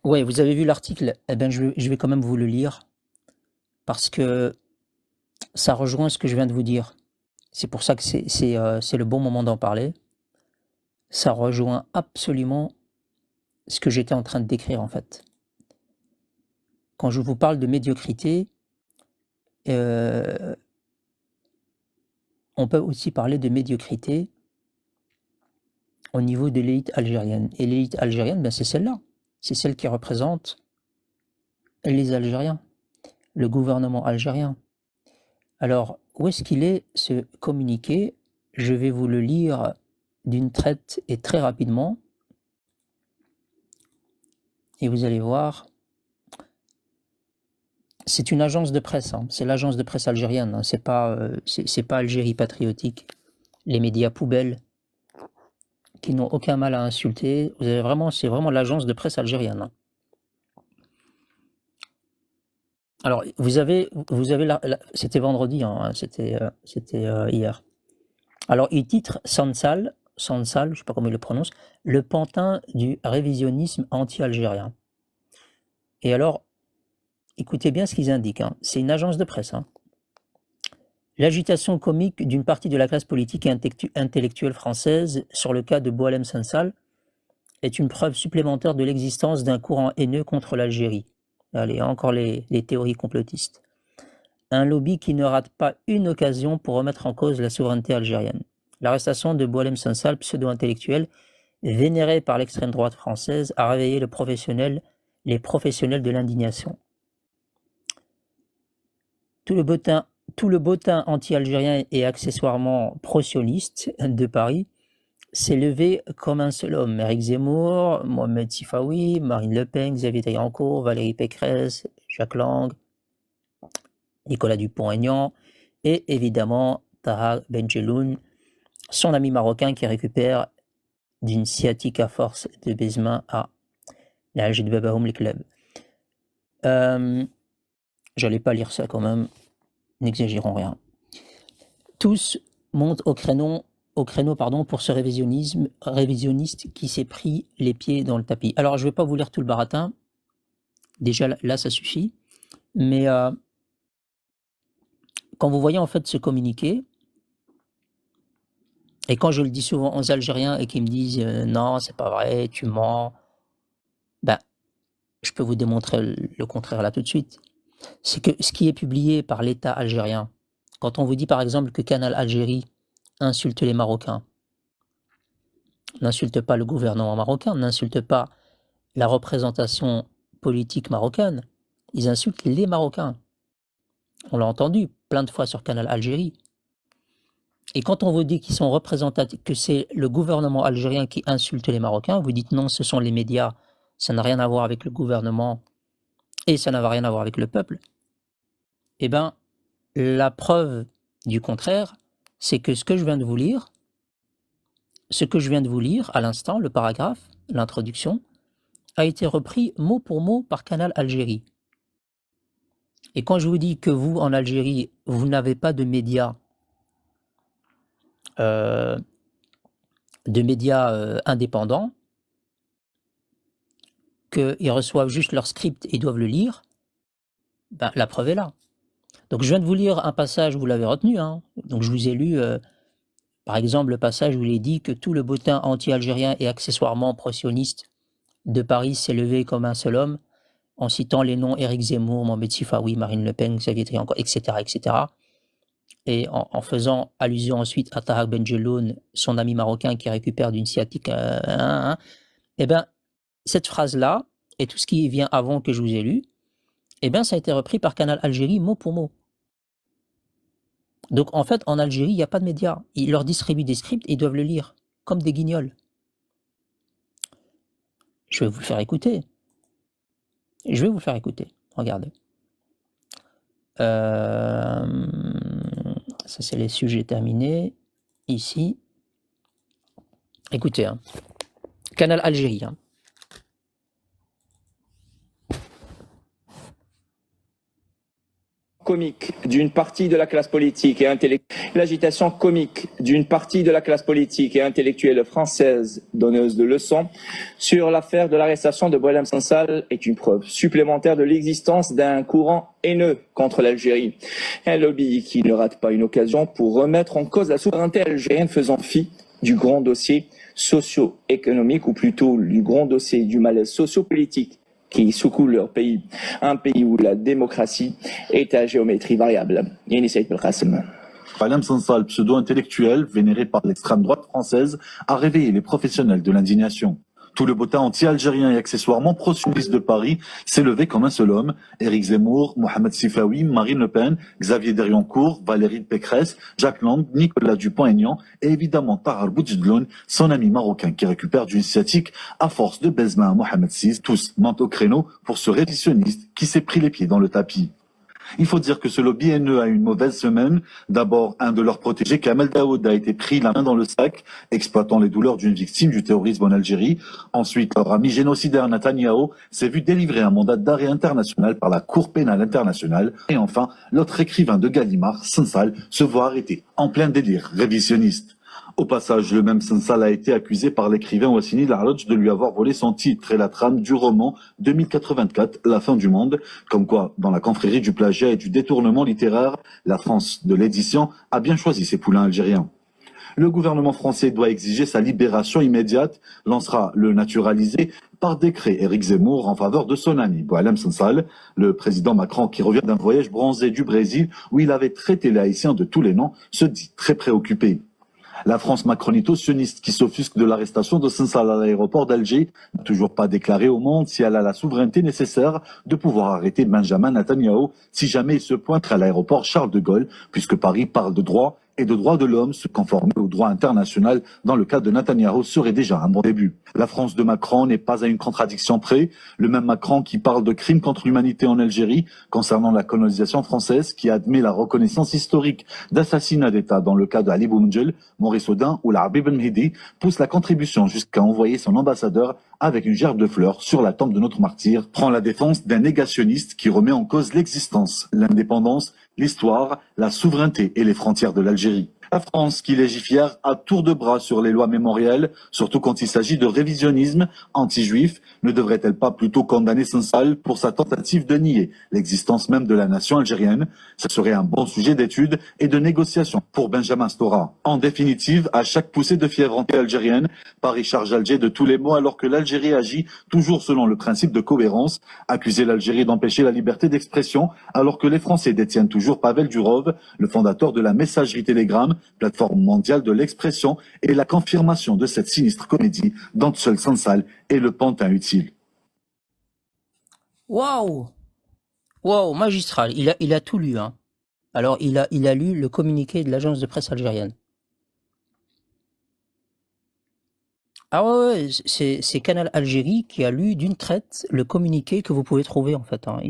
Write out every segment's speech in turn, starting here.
Ouais, vous avez vu l'article? Eh ben, je vais quand même vous le lire parce que ça rejoint ce que je viens de vous dire. C'est pour ça que c'est le bon moment d'en parler. Ça rejoint absolument ce que j'étais en train de décrire en fait. Quand je vous parle de médiocrité, euh, on peut aussi parler de médiocrité au niveau de l'élite algérienne. Et l'élite algérienne, ben, c'est celle-là. C'est celle qui représente les Algériens, le gouvernement algérien. Alors, où est-ce qu'il est ce communiqué? Je vais vous le lire d'une traite et très rapidement. Et vous allez voir, c'est une agence de presse, hein. C'est l'agence de presse algérienne, hein. C'est pas Algérie patriotique, les médias poubelles qui n'ont aucun mal à insulter. Vous avez vraiment, c'est vraiment l'agence de presse algérienne, hein. Alors, c'était vendredi, hein, c'était hier. Alors, il titre Sansal, je ne sais pas comment il le prononce, le pantin du révisionnisme anti-algérien. Et alors, écoutez bien ce qu'ils indiquent, hein. C'est une agence de presse, hein. L'agitation comique d'une partie de la classe politique et intellectuelle française sur le cas de Boualem Sansal est une preuve supplémentaire de l'existence d'un courant haineux contre l'Algérie. Allez, encore les théories complotistes. Un lobby qui ne rate pas une occasion pour remettre en cause la souveraineté algérienne. L'arrestation de Boualem Sansal, pseudo-intellectuel, vénéré par l'extrême droite française, a réveillé les professionnels de l'indignation. Tout le bottin anti-algérien et accessoirement pro-sioniste de Paris s'est levé comme un seul homme. Éric Zemmour, Mohamed Sifawi, Marine Le Pen, Xavier Taillancourt, Valérie Pécresse, Jacques Lang, Nicolas Dupont-Aignan et évidemment Taha Benjelloun, son ami marocain qui récupère d'une sciatique à force de Besma à l'âge de Babahoum les clubs. J'allais pas lire ça quand même, n'exagérons rien. Tous montent au créneau pour ce révisionniste qui s'est pris les pieds dans le tapis. Alors je vais pas vous lire tout le baratin, déjà là ça suffit, mais quand vous voyez en fait ce communiqué, et quand je le dis souvent aux Algériens et qu'ils me disent non, c'est pas vrai, tu mens, ben, je peux vous démontrer le contraire là tout de suite. C'est que ce qui est publié par l'État algérien, quand on vous dit par exemple que Canal Algérie insulte les Marocains, n'insulte pas le gouvernement marocain, n'insulte pas la représentation politique marocaine, ils insultent les Marocains. On l'a entendu plein de fois sur Canal Algérie. Et quand on vous dit qu'ils sont représentatifs, que c'est le gouvernement algérien qui insulte les Marocains, vous dites non, ce sont les médias, ça n'a rien à voir avec le gouvernement et ça n'a rien à voir avec le peuple. Eh bien, la preuve du contraire, c'est que ce que je viens de vous lire à l'instant, le paragraphe, l'introduction, a été repris mot pour mot par Canal Algérie. Et quand je vous dis que vous, en Algérie, vous n'avez pas de médias indépendants, qu'ils reçoivent juste leur script et doivent le lire, ben, la preuve est là. Donc je viens de vous lire un passage, vous l'avez retenu, hein. Donc je vous ai lu, par exemple, le passage où il est dit que tout le bottin anti-algérien et accessoirement pro-sioniste de Paris s'est levé comme un seul homme, en citant les noms Éric Zemmour, Mohamed Sifawi, Marine Le Pen, Xavier Taillancourt, etc., etc., et en faisant allusion ensuite à Taha Benjelloun, son ami marocain qui récupère d'une sciatique, eh bien, cette phrase-là, et tout ce qui vient avant que je vous ai lu, eh bien, ça a été repris par Canal Algérie mot pour mot. Donc, en fait, en Algérie, il n'y a pas de médias. Ils leur distribuent des scripts et ils doivent le lire, comme des guignols. Je vais vous le faire écouter. Regardez. Ça, c'est les sujets terminés. Ici. Écoutez, hein. Canal Algérie, hein. Comique d'une partie de la classe politique et intellectuelle L'agitation comique d'une partie de la classe politique et intellectuelle française donneuse de leçons sur l'affaire de l'arrestation de Boualem Sansal est une preuve supplémentaire de l'existence d'un courant haineux contre l'Algérie. Un lobby qui ne rate pas une occasion pour remettre en cause la souveraineté algérienne, faisant fi du grand dossier socio-économique, ou plutôt du grand dossier du malaise socio-politique qui secoue leur pays, un pays où la démocratie est à géométrie variable. Boualem Sansal, pseudo-intellectuel, vénéré par l'extrême droite française, a réveillé les professionnels de l'indignation. Tout le botin anti-algérien et accessoirement pro-sioniste de Paris s'est levé comme un seul homme. Éric Zemmour, Mohamed Sifawi, Marine Le Pen, Xavier Deriancourt, Valérie Pécresse, Jacques Lang, Nicolas Dupont-Aignan et évidemment Tahar Boudjdloun, son ami marocain qui récupère du sciatique à force de baise-main à Mohamed VI. Tous mentent au créneau pour ce révisionniste qui s'est pris les pieds dans le tapis. Il faut dire que ce lobby haineux a eu une mauvaise semaine. D'abord, un de leurs protégés, Kamel Daoud, a été pris la main dans le sac, exploitant les douleurs d'une victime du terrorisme en Algérie. Ensuite, leur ami génocidaire Netanyahou s'est vu délivrer un mandat d'arrêt international par la Cour pénale internationale. Et enfin, l'autre écrivain de Gallimard, Sansal, se voit arrêté en plein délire révisionniste. Au passage, le même Sansal a été accusé par l'écrivain Wassini Larlodj de lui avoir volé son titre et la trame du roman 2084, La fin du monde. Comme quoi, dans la confrérie du plagiat et du détournement littéraire, la France de l'édition a bien choisi ses poulains algériens. Le gouvernement français doit exiger sa libération immédiate, lancera le naturalisé par décret Éric Zemmour en faveur de son ami Boualem Sansal. Le président Macron, qui revient d'un voyage bronzé du Brésil où il avait traité les Haïtiens de tous les noms, se dit très préoccupé. La France macronito-sioniste qui s'offusque de l'arrestation de Sansal à l'aéroport d'Alger n'a toujours pas déclaré au monde si elle a la souveraineté nécessaire de pouvoir arrêter Benjamin Netanyahou si jamais il se pointe à l'aéroport Charles de Gaulle, puisque Paris parle de droit et de droits de l'homme, se conformer au droit international dans le cas de Netanyahou serait déjà un bon début. La France de Macron n'est pas à une contradiction près. Le même Macron qui parle de crimes contre l'humanité en Algérie concernant la colonisation française, qui admet la reconnaissance historique d'assassinats d'État dans le cas d'Ali Boumdjel, Maurice Audin ou l'Arbi Ben Mehdi, pousse la contribution jusqu'à envoyer son ambassadeur avec une gerbe de fleurs sur la tombe de notre martyr, prend la défense d'un négationniste qui remet en cause l'existence, l'indépendance, l'histoire, la souveraineté et les frontières de l'Algérie. La France qui légifère à tour de bras sur les lois mémorielles, surtout quand il s'agit de révisionnisme anti-juif, ne devrait-elle pas plutôt condamner Sansal pour sa tentative de nier l'existence même de la nation algérienne? Ce serait un bon sujet d'étude et de négociation pour Benjamin Stora. En définitive, à chaque poussée de fièvre anti-algérienne, Paris charge Alger de tous les maux alors que l'Algérie agit toujours selon le principe de cohérence. Accuser l'Algérie d'empêcher la liberté d'expression alors que les Français détiennent toujours Pavel Durov, le fondateur de la messagerie Telegram, plateforme mondiale de l'expression, et la confirmation de cette sinistre comédie dont seul Sansal est le pantin utile. Waouh! Waouh, magistral. Il a tout lu, hein. Alors, il a lu le communiqué de l'agence de presse algérienne. Ah ouais, c'est Canal Algérie qui a lu d'une traite le communiqué que vous pouvez trouver, en fait, hein.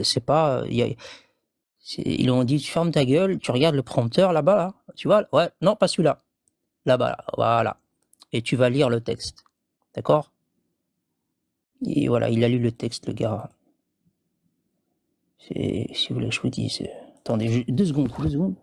C'est pas... ils ont dit, tu fermes ta gueule, tu regardes le prompteur là-bas, là. Tu vois? Ouais, non, pas celui-là. Là-bas, là. Voilà. Et tu vas lire le texte. D'accord? Et voilà, il a lu le texte, le gars. Si vous voulez que je vous dise... Attendez, 2 secondes, 2 secondes.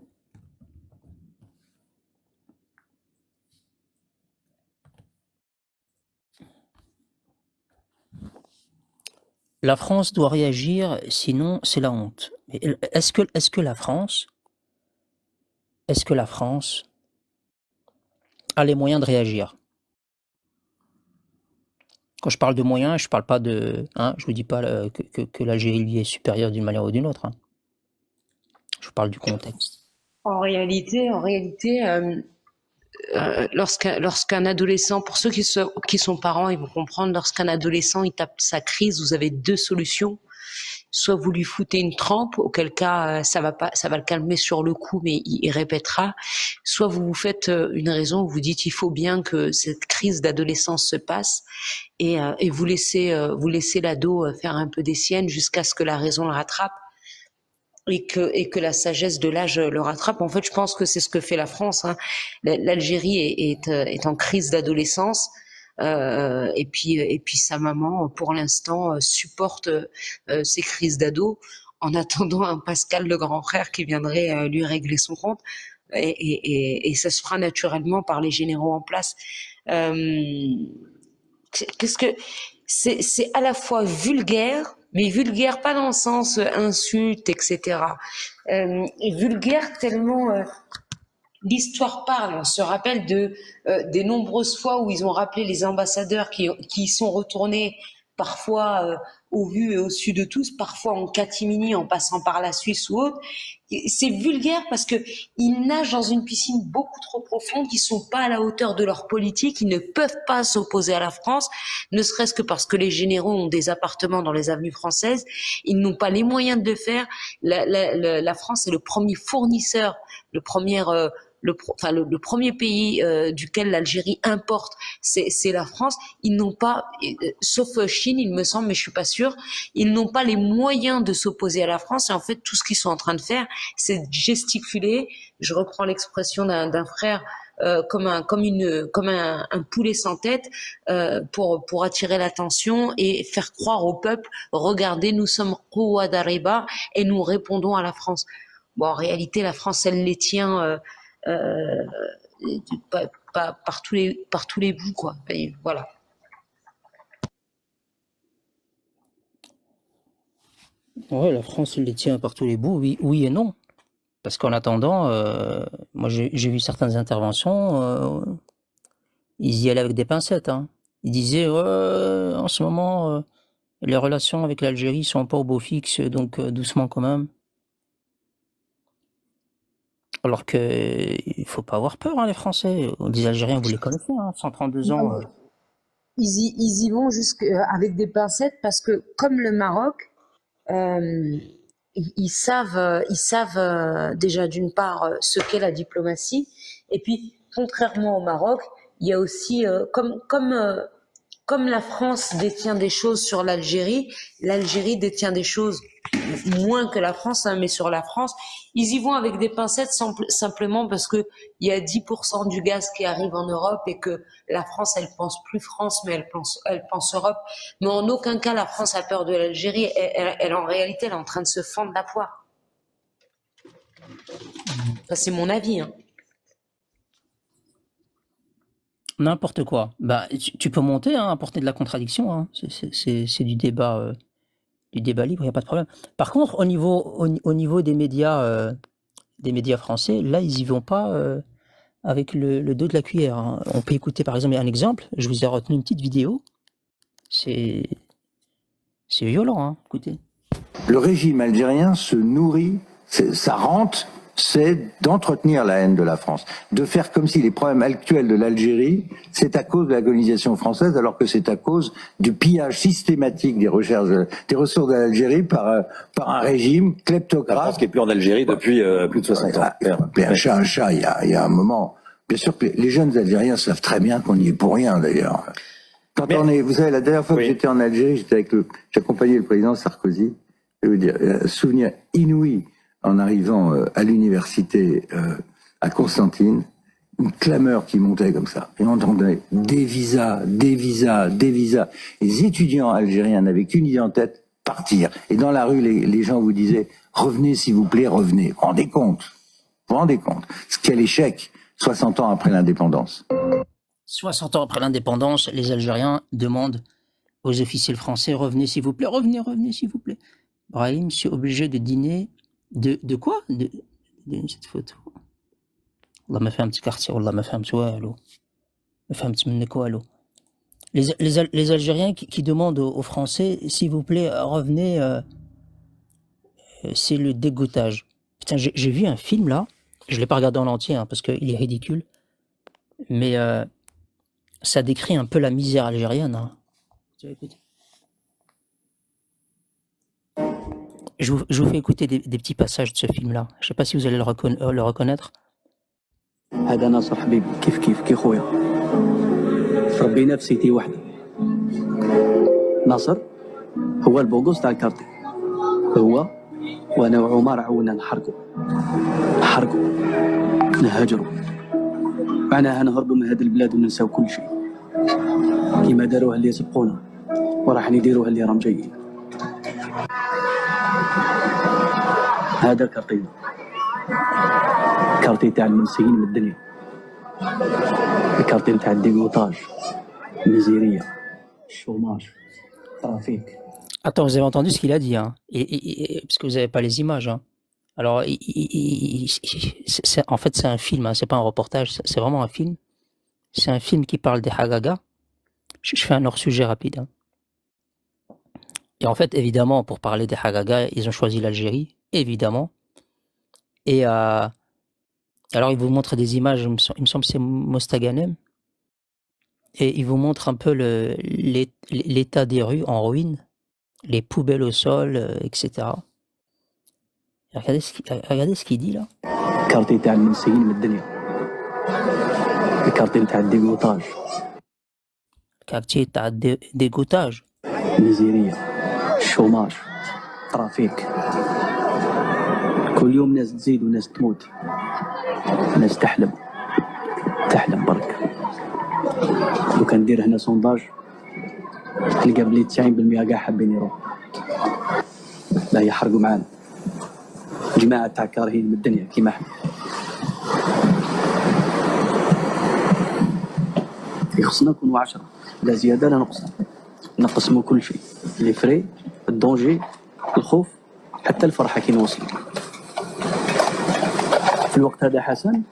La France doit réagir, sinon c'est la honte. Mais est-ce que la France a les moyens de réagir? Quand je parle de moyens, je parle pas de... Hein, je vous dis pas que l'Algérie lui est supérieure d'une manière ou d'une autre, hein. Je parle du contexte. En réalité, lorsqu'un adolescent, pour ceux qui sont parents, ils vont comprendre, lorsqu'un adolescent il tape sa crise, vous avez 2 solutions. Soit vous lui foutez une trempe, auquel cas ça va le calmer sur le coup, mais il répétera. Soit vous vous faites une raison, vous dites il faut bien que cette crise d'adolescence se passe, et vous laissez l'ado faire un peu des siennes jusqu'à ce que la raison le rattrape. Et que la sagesse de l'âge le rattrape. En fait, je pense que c'est ce que fait la France, hein. L'Algérie est en crise d'adolescence, et puis sa maman, pour l'instant, supporte ces crises d'ado en attendant un Pascal le grand frère qui viendrait lui régler son compte. et ça se fera naturellement par les généraux en place. Qu'est-ce que c'est à la fois vulgaire, mais vulgaire pas dans le sens insulte, etc. Et vulgaire tellement l'histoire parle. On se rappelle des nombreuses fois où ils ont rappelé les ambassadeurs qui sont retournés parfois au vu et au su de tous, parfois en catimini en passant par la Suisse ou autre. C'est vulgaire parce que ils nagent dans une piscine beaucoup trop profonde, ils sont pas à la hauteur de leur politique, ils ne peuvent pas s'opposer à la France, ne serait-ce que parce que les généraux ont des appartements dans les avenues françaises, ils n'ont pas les moyens de le faire. La France est le premier fournisseur, le premier pays duquel l'Algérie importe, c'est la France. Ils n'ont pas, sauf Chine, il me semble, mais je suis pas sûre, ils n'ont pas les moyens de s'opposer à la France. Et en fait, tout ce qu'ils sont en train de faire, c'est gesticuler. Je reprends l'expression d'un frère. Comme un poulet sans tête pour attirer l'attention et faire croire au peuple, regardez, nous sommes Rouad Areba et nous répondons à la France. Bon, en réalité, la France, elle les tient par tous les bouts, quoi. Et voilà. Ouais, la France, elle les tient par tous les bouts, oui et non. Parce qu'en attendant, moi j'ai vu certaines interventions, ils y allaient avec des pincettes. Hein. Ils disaient, en ce moment, les relations avec l'Algérie sont pas au beau fixe, donc doucement quand même. Alors que il faut pas avoir peur, hein, les Français. Les Algériens, vous les connaissez, hein, 132 ans. Ils y vont avec des pincettes parce que, comme le Maroc, ils savent déjà d'une part ce qu'est la diplomatie, et puis contrairement au Maroc, il y a aussi comme la France détient des choses sur l'Algérie détient des choses moins que la France, hein, mais sur la France, ils y vont avec des pincettes simplement parce que il y a 10% du gaz qui arrive en Europe et que la France, elle pense plus France, mais elle pense Europe. Mais en aucun cas, la France a peur de l'Algérie. Elle, en réalité, elle est en train de se fendre la poire. Enfin, c'est mon avis, hein. N'importe quoi. Bah, tu peux monter, hein, apporter de la contradiction. Hein. C'est du débat libre, il n'y a pas de problème. Par contre, au niveau des médias français, là, ils y vont pas avec le dos de la cuillère. Hein. On peut écouter, par exemple, un exemple. Je vous ai retenu une petite vidéo. C'est violent, hein. Écoutez. Le régime algérien se nourrit, sa rente, c'est d'entretenir la haine de la France, de faire comme si les problèmes actuels de l'Algérie, c'est à cause de la colonisation française, alors que c'est à cause du pillage systématique des ressources de l'Algérie par un régime kleptocrate. La France qui est plus en Algérie depuis plus de 60 ans. Un chat, il y a un moment. Bien sûr que les jeunes Algériens savent très bien qu'on n'y est pour rien, d'ailleurs. Vous savez, la dernière fois que j'étais en Algérie, j'accompagnais le président Sarkozy. Je veux dire, un souvenir inouï en arrivant à l'université à Constantine, une clameur qui montait comme ça. Et on entendait des visas. Les étudiants algériens n'avaient qu'une idée en tête, partir. Et dans la rue, les gens vous disaient, revenez s'il vous plaît, revenez. Vous vous rendez compte. Quel échec, 60 ans après l'indépendance. 60 ans après l'indépendance, les Algériens demandent aux officiels français, revenez s'il vous plaît, revenez s'il vous plaît. Brahim, je suis obligé de dîner de quoi de cette photo. Allah m'a fait un petit quartier, Allah m'a fait un petit wallo. M'a fait un petit wallo. Les Algériens qui demandent aux Français, s'il vous plaît, revenez, c'est le dégoûtage. Putain, j'ai vu un film là, je l'ai pas regardé en entier hein, parce qu'il est ridicule, mais ça décrit un peu la misère algérienne. Hein. Je vous fais écouter des petits passages de ce film-là. Je ne sais pas si vous allez le reconnaître. هذا ناصر حبيبي كيف كي خويا تربينا في سيتي واحدة. ناصر هو البوغوس تاع الكارتي، هو وانا وعمر عاونا نحرقوا نهاجروا، معناها نهربوا من هذه البلاد وننساو كل شيء كيما داروها اللي سبقونا وراح نديروها اللي راهم جايين. هذا كارتينا الكارتي تاع المنسيين من الدنيا، الكارتي تاع الديغوتاج، الميزيرية، الشوماج، الترافيك. Attends, vous avez entendu ce qu'il a dit, hein, parce que vous n'avez pas les images. Hein. Alors, en fait, c'est un film, hein, c'est pas un reportage, c'est vraiment un film. C'est un film qui parle des Hagaga. Je fais un hors-sujet rapide. Hein. Et en fait, évidemment, pour parler des Hagaga, ils ont choisi l'Algérie, évidemment. Et alors, il vous montre des images, il me semble que c'est Mostaganem. Et il vous montre un peu l'état des rues en ruine, les poubelles au sol, etc. Regardez ce qu'il dit là. الكارتي تاع المنسيين من الدنيا، الكارتي تاع الديغوتاج، Quartier تاع dégoûtage. الميزيرية، الشوماج، الترافيك. كل يوم ناس تزيد وناس تموت، ناس تحلم برك. لو كان ندير هنا سونداج تلقى بلي 90% كاع حابين يروحوا، لا يحرقوا معانا جماعة تاع كارهين من الدنيا كيما احنا. خصنا نكونوا 10، لا زيادة لا نقص، نقسموا كل شيء، لي فري، الدونجي، الخوف، حتى الفرحة كي نوصلوا. في الوقت هذا حسن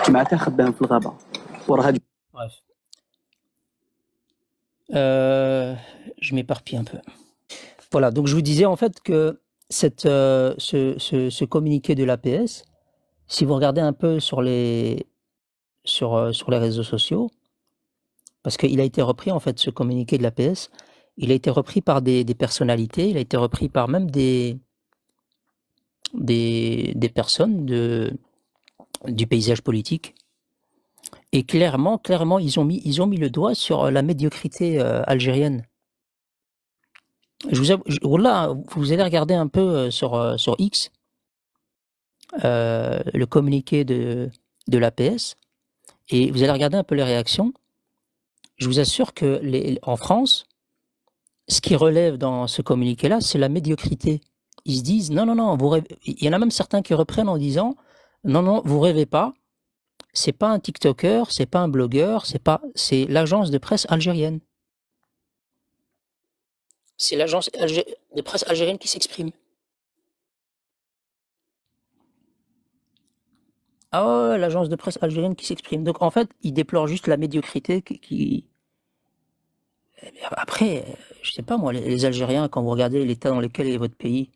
جماعته خباهم في الغابة وراها. Bref. Je m'éparpille un peu. Voilà, donc je vous disais en fait que ce communiqué de l'APS, si vous regardez un peu sur les réseaux sociaux, parce qu'il a été repris en fait, ce communiqué de l'APS, il a été repris par des personnalités, il a été repris par même des personnes du paysage politique. Et clairement, ils ont mis le doigt sur la médiocrité algérienne. Là, vous allez regarder un peu sur X le communiqué de l'APS et vous allez regarder un peu les réactions. Je vous assure que en France, ce qui relève dans ce communiqué-là, c'est la médiocrité. Ils se disent non, il y en a même certains qui reprennent en disant non, vous rêvez pas. C'est pas un TikToker, c'est pas un blogueur, c'est l'agence de presse algérienne. C'est l'agence de presse algérienne qui s'exprime. Ah ouais, l'agence de presse algérienne qui s'exprime. Donc en fait, ils déplorent juste la médiocrité qui... Après, je sais pas moi, les Algériens, quand vous regardez l'état dans lequel est votre pays,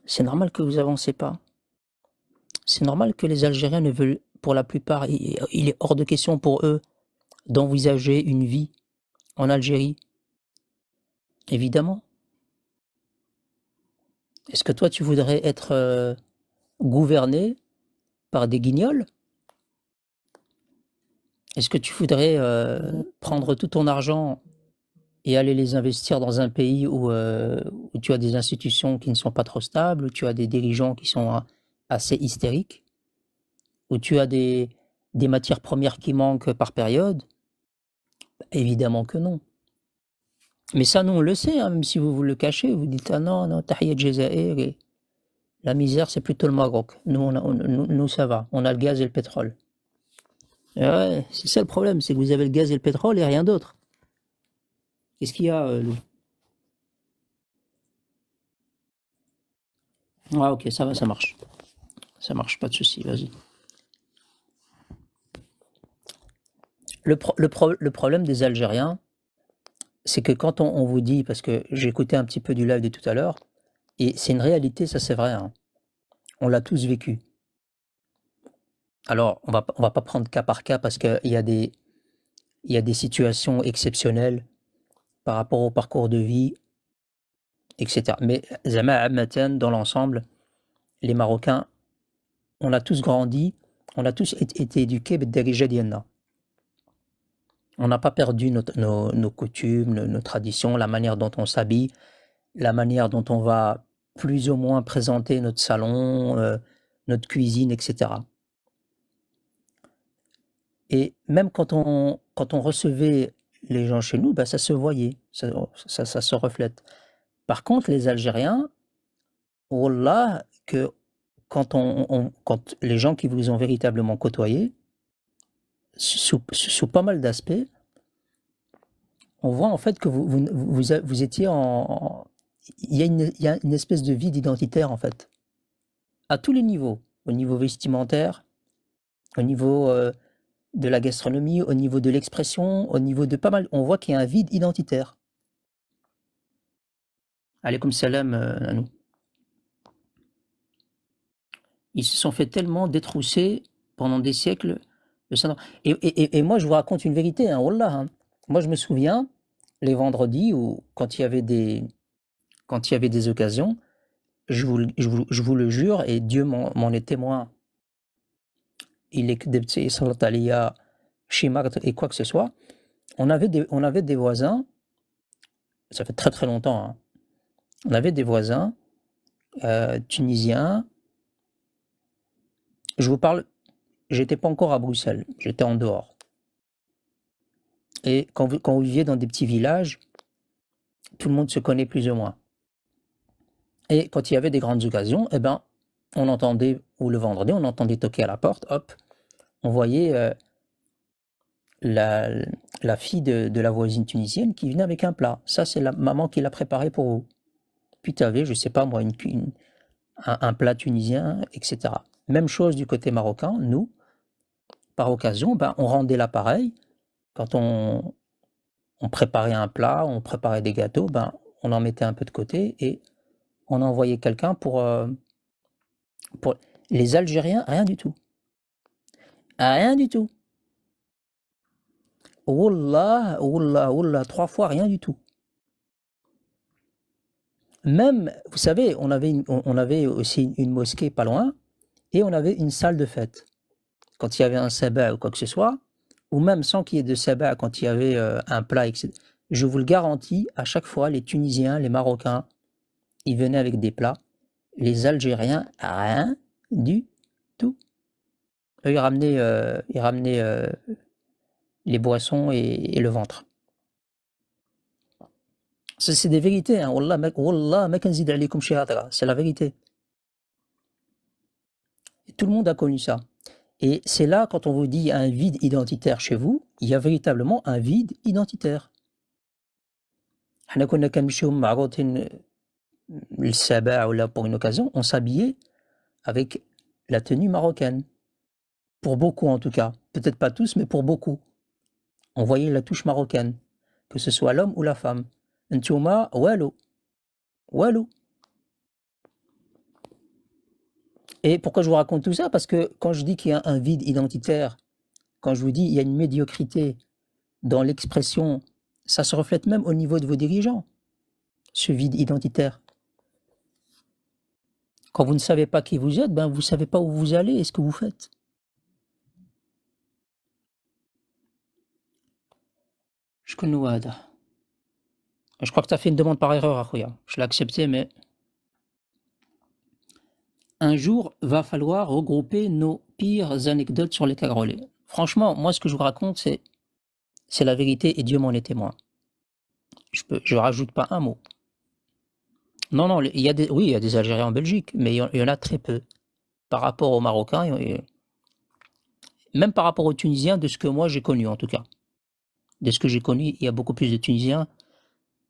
c'est normal que vous avancez pas. C'est normal que les Algériens ne veulent, pour la plupart, il est hors de question pour eux d'envisager une vie en Algérie. Évidemment. Est-ce que toi, tu voudrais être gouverné par des guignols? Est-ce que tu voudrais prendre tout ton argent et aller les investir dans un pays où tu as des institutions qui ne sont pas trop stables, où tu as des dirigeants qui sont assez hystériques, où tu as des matières premières qui manquent par période? Évidemment que non. Mais ça, nous, on le sait, hein, même si vous le cachez, vous dites « Ah non, Tahiyat Jazair, et la misère, c'est plutôt le Maroc. Nous, ça va, on a le gaz et le pétrole. » Ouais, c'est ça le problème, c'est que vous avez le gaz et le pétrole et rien d'autre. Qu'est-ce qu'il y a, Lou? Ah ok, ça va, ça marche. Ça marche, pas de souci, vas-y. Le problème des Algériens, c'est que quand on vous dit, parce que j'ai écouté un petit peu du live de tout à l'heure, et c'est une réalité, ça c'est vrai, hein, on l'a tous vécu. Alors, on va pas prendre cas par cas parce qu'il y a des situations exceptionnelles par rapport au parcours de vie, etc. Mais dans l'ensemble, les Marocains, on a tous grandi, on a tous été éduqués b'darija. On n'a pas perdu nos coutumes, nos traditions, la manière dont on s'habille, la manière dont on va plus ou moins présenter notre salon, notre cuisine, etc. Et même quand on recevait les gens chez nous, bah, ça se voyait, ça se reflète. Par contre, les Algériens, wallah, que quand les gens qui vous ont véritablement côtoyé, sous pas mal d'aspects, on voit en fait que vous étiez il y a une espèce de vide identitaire en fait, à tous les niveaux, au niveau vestimentaire, au niveau de la gastronomie, au niveau de l'expression, au niveau de pas mal, on voit qu'il y a un vide identitaire. Alaykoum salam à nous. Ils se sont fait tellement détrousser pendant des siècles. Et moi, je vous raconte une vérité, hein, wallah, hein. Moi, je me souviens, les vendredis, ou quand il y avait des occasions, je vous le jure, et Dieu m'en est témoin, il est que salat aliyah, shimart et quoi que ce soit, on avait des voisins, ça fait très très longtemps, hein, on avait des voisins tunisiens. Je vous parle, j'étais pas encore à Bruxelles, j'étais en dehors. Et quand vous viviez dans des petits villages, tout le monde se connaît plus ou moins. Et quand il y avait des grandes occasions, eh ben, on entendait, ou le vendredi, on entendait toquer à la porte, hop, on voyait la fille de la voisine tunisienne qui venait avec un plat. Ça, c'est la maman qui l'a préparé pour vous. Puis tu avais, je sais pas moi, un plat tunisien, etc. Même chose du côté marocain, nous, par occasion, ben, on rendait l'appareil. Quand on préparait un plat, on préparait des gâteaux, ben, on en mettait un peu de côté et on envoyait quelqu'un pour les Algériens, rien du tout. Rien du tout. Wallah, wallah, wallah, 3 fois, rien du tout. Même, vous savez, on avait aussi une mosquée pas loin et on avait une salle de fête. Quand il y avait un sabbat ou quoi que ce soit, ou même sans qu'il y ait de sabbat, quand il y avait un plat, etc. Je vous le garantis, à chaque fois, les Tunisiens, les Marocains, ils venaient avec des plats. Les Algériens, rien du tout. Eux, ils ramenaient les boissons et le ventre. Ça, c'est des vérités. Hein. Wallah, ma kanzid alaykoum shihadra. C'est la vérité. Et tout le monde a connu ça. Et c'est là, quand on vous dit un vide identitaire chez vous, il y a véritablement un vide identitaire. Le sabbat ou là pour une occasion, on s'habillait avec la tenue marocaine. Pour beaucoup en tout cas. Peut-être pas tous, mais pour beaucoup. On voyait la touche marocaine. Que ce soit l'homme ou la femme. Ntouma, walou. Walou. Et pourquoi je vous raconte tout ça? Parce que quand je dis qu'il y a un vide identitaire, quand je vous dis qu'il y a une médiocrité dans l'expression, ça se reflète même au niveau de vos dirigeants, ce vide identitaire. Quand vous ne savez pas qui vous êtes, ben vous ne savez pas où vous allez et ce que vous faites. Je crois que tu as fait une demande par erreur, Akhouya. Je l'ai accepté, mais un jour, va falloir regrouper nos pires anecdotes sur les cagrolés. Franchement, moi, ce que je vous raconte, c'est la vérité et Dieu m'en est témoin. Je rajoute pas un mot. Non, oui, il y a des Algériens en Belgique, mais il y en a très peu. Par rapport aux Marocains, même par rapport aux Tunisiens, de ce que moi j'ai connu en tout cas. De ce que j'ai connu, il y a beaucoup plus de Tunisiens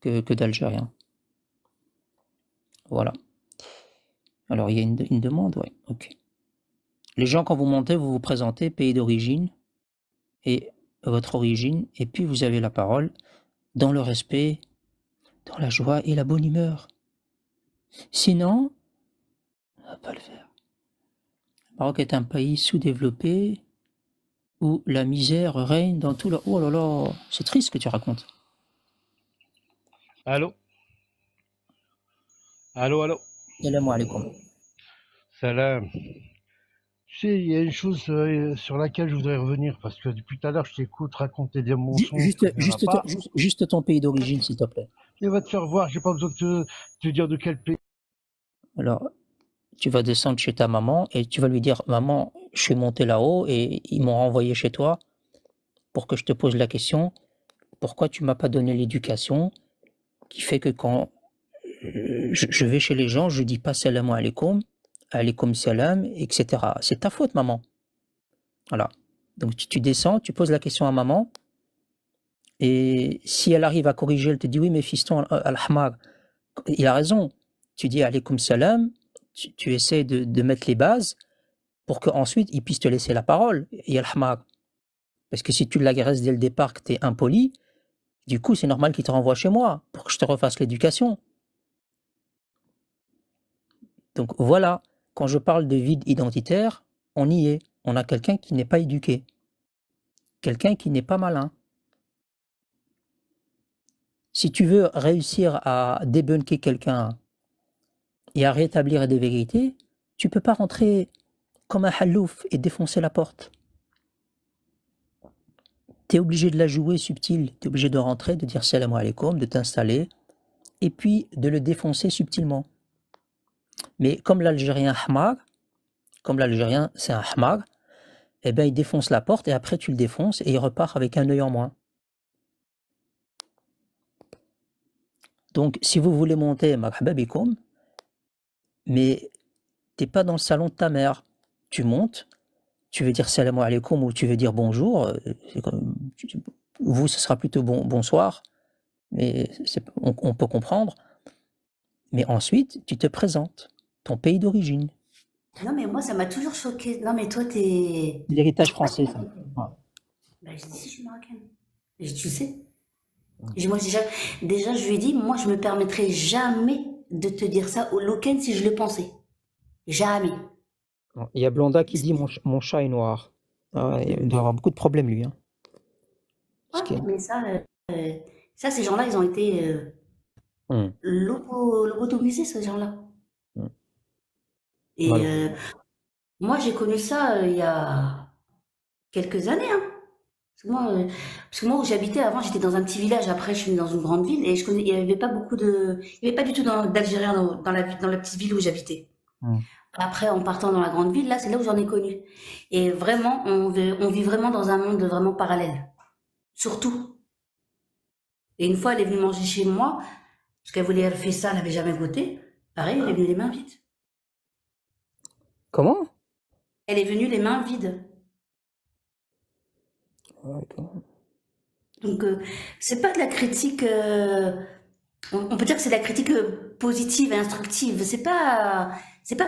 que d'Algériens. Voilà. Alors, il y a une demande, ouais, ok. Les gens, quand vous montez, vous vous présentez, pays d'origine et votre origine, et puis vous avez la parole dans le respect, dans la joie et la bonne humeur. Sinon, on ne va pas le faire. Le Maroc est un pays sous-développé où la misère règne dans tout le... Oh là là, c'est triste ce que tu racontes. Allô? Allô, allô? Salam alaikum. Salam. Tu sais, il y a une chose sur laquelle je voudrais revenir, parce que depuis tout à l'heure, je t'écoute raconter des mensonges. Juste ton pays d'origine, s'il te plaît. Il va te faire voir, j'ai pas besoin de te dire de quel pays. Alors, tu vas descendre chez ta maman et tu vas lui dire, maman, je suis monté là-haut et ils m'ont renvoyé chez toi pour que je te pose la question, pourquoi tu m'as pas donné l'éducation qui fait que quand je vais chez les gens, je dis pas salam alaikum, alaykoum salam, etc. C'est ta faute, maman. Voilà. Donc tu descends, tu poses la question à maman, et si elle arrive à corriger, elle te dit oui, mais fiston, al-hamar, il a raison. Tu dis alaykoum salam, tu essaies de mettre les bases pour qu'ensuite il puisse te laisser la parole, et al-hamar. Parce que si tu l'agresses dès le départ, que tu es impoli, du coup, c'est normal qu'il te renvoie chez moi pour que je te refasse l'éducation. Donc voilà, quand je parle de vide identitaire, on y est. On a quelqu'un qui n'est pas éduqué, quelqu'un qui n'est pas malin. Si tu veux réussir à débunker quelqu'un et à rétablir des vérités, tu peux pas rentrer comme un halouf et défoncer la porte. Tu es obligé de la jouer subtile, tu es obligé de rentrer, de dire salam alaikum, de t'installer, et puis de le défoncer subtilement. Mais comme l'Algérien Ahmar, comme l'Algérien c'est un Ahmar, eh ben il défonce la porte et après tu le défonces et il repart avec un œil en moins. Donc si vous voulez monter marhaba bikoum, mais t'es pas dans le salon de ta mère, tu montes, tu veux dire salam alaikum ou tu veux dire bonjour, vous ce sera plutôt bonsoir, mais on peut comprendre. Mais ensuite, tu te présentes, ton pays d'origine. Non, mais moi, ça m'a toujours choqué. Non, mais toi, t'es... L'héritage français, ça. Ouais. Bah, je dis, si, je suis marocaine. Je dis, tu sais. Moi, déjà, je lui ai dit, moi, je me permettrais jamais de te dire ça au Loken si je le pensais. Jamais. Il y a Blonda qui dit mon chat est noir. Ah, il doit avoir beaucoup de problèmes, lui. Hein. Mais ça, ces gens-là, ils ont été lobotomisés, ces gens-là. Et voilà. Moi, j'ai connu ça il y a quelques années. Hein. Parce que moi, où j'habitais avant, j'étais dans un petit village. Après, je suis dans une grande ville et il n'y avait pas beaucoup de... Il n'y avait pas du tout d'Algériens dans la petite ville où j'habitais. Après, en partant dans la grande ville, là, c'est là où j'en ai connu. Et vraiment, on vit vraiment dans un monde vraiment parallèle. Surtout. Et une fois, elle est venue manger chez moi, parce qu'elle voulait faire ça, elle n'avait jamais goûté. Pareil, elle est venue les mains vides. Comment? Elle est venue les mains vides. Donc, c'est pas de la critique... on peut dire que c'est de la critique positive et instructive. C'est pas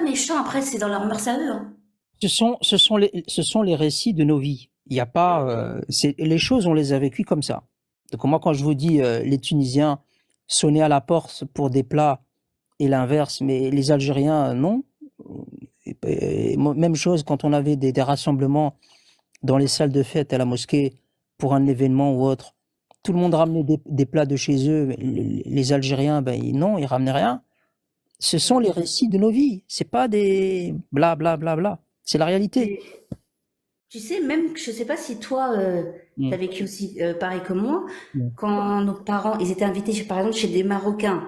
méchant, après, c'est dans leur mœurs à eux. Hein. Ce sont les récits de nos vies. Il n'y a pas... les choses, on les a vécues comme ça. Donc moi, quand je vous dis les Tunisiens sonnaient à la porte pour des plats et l'inverse, mais les Algériens, non. Et même chose quand on avait des rassemblements dans les salles de fête à la mosquée pour un événement ou autre. Tout le monde ramenait des plats de chez eux. Les Algériens, non, ils ramenaient rien. Ce sont les récits de nos vies. C'est pas des bla bla bla bla. C'est la réalité. Tu sais, même, je sais pas si toi, t'as vécu aussi pareil que moi, quand nos parents, ils étaient invités, par exemple, chez des Marocains.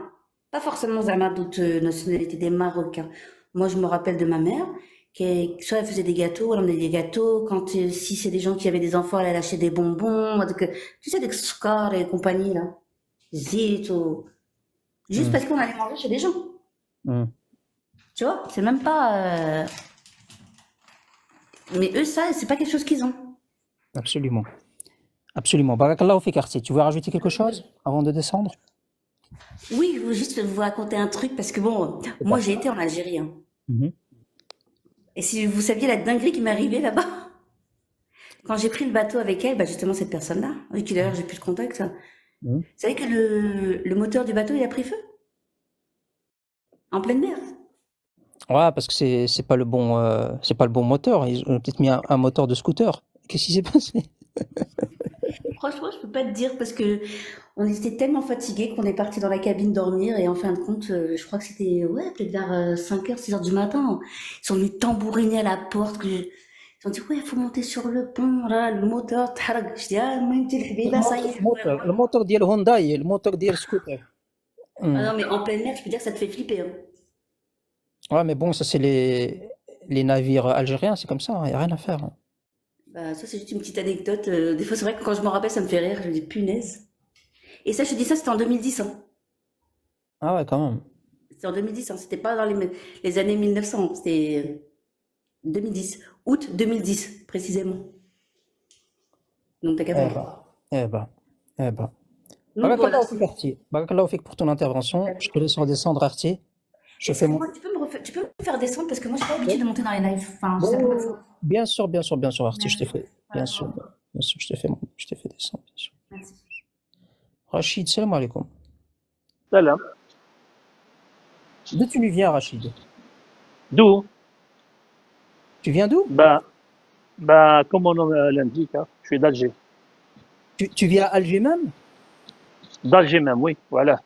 Pas forcément Zama d'autres nationalités, des Marocains. Moi, je me rappelle de ma mère, soit elle faisait des gâteaux, elle emmenait des gâteaux. Si c'est des gens qui avaient des enfants, elle achetait des bonbons. Donc, tu sais, des scores et compagnie, là. Zito. Juste parce qu'on allait manger chez des gens. Tu vois, c'est même pas... Mais eux, ça, c'est pas quelque chose qu'ils ont. Absolument. Absolument. Barakallahu fik, Arsi. Tu veux rajouter quelque chose avant de descendre? Oui, je veux juste vous raconter un truc parce que bon, moi j'ai été en Algérie. Hein. Et si vous saviez la dinguerie qui m'est arrivée là-bas, quand j'ai pris le bateau avec elle, justement cette personne-là, avec qui d'ailleurs j'ai plus de contact, vous savez que le moteur du bateau il a pris feu en pleine mer. Ouais, parce que c'est pas le bon moteur. Ils ont peut-être mis un moteur de scooter. Qu'est-ce qui s'est passé? Franchement, je peux pas te dire parce que on était tellement fatigués qu'on est parti dans la cabine dormir et en fin de compte, je crois que c'était peut-être vers 5h, 6h du matin. Ils sont venus tambouriner à la porte. Ils ont dit il faut monter sur le pont, là, le moteur. Je dis ça y est. Le moteur dit le Hyundai, le moteur dit le scooter. Ah non, mais en pleine mer, je peux dire que ça te fait flipper. Hein. Ouais, mais bon, ça c'est les navires algériens, c'est comme ça, il n'y a rien à faire. Hein. Ça c'est juste une petite anecdote. Des fois, c'est vrai que quand je me rappelle, ça me fait rire. Je me dis punaise. Et ça, je te dis ça, c'était en 2010. Hein. Ah ouais, quand même. C'est en 2010, hein, c'était pas dans les années 1900, c'était 2010, août 2010 précisément. Donc t'as qu'à Eh voir. ben, eh ben, eh ben. Donc voilà. Barakallahu fik, Arti. Barakallahu fik pour ton intervention. Je te laisse redescendre, Arti. Je fais mon... Excuse-moi, tu peux me faire descendre parce que moi, j'ai pas l'habitude de monter dans les lives. Enfin, je sais pas comment ça. Bien sûr, bien sûr, bien sûr, Arti, je t'ai fait. Bien sûr, je t'ai fait, je t'ai fait descendre, bien sûr. Merci. Rachid, salam alaikum. Salam. D'où tu nous viens, Rachid? D'où? Tu viens d'où? Comme mon nom l'indique, hein, je suis d'Alger. Tu viens à Alger même? D'Alger même, oui, voilà.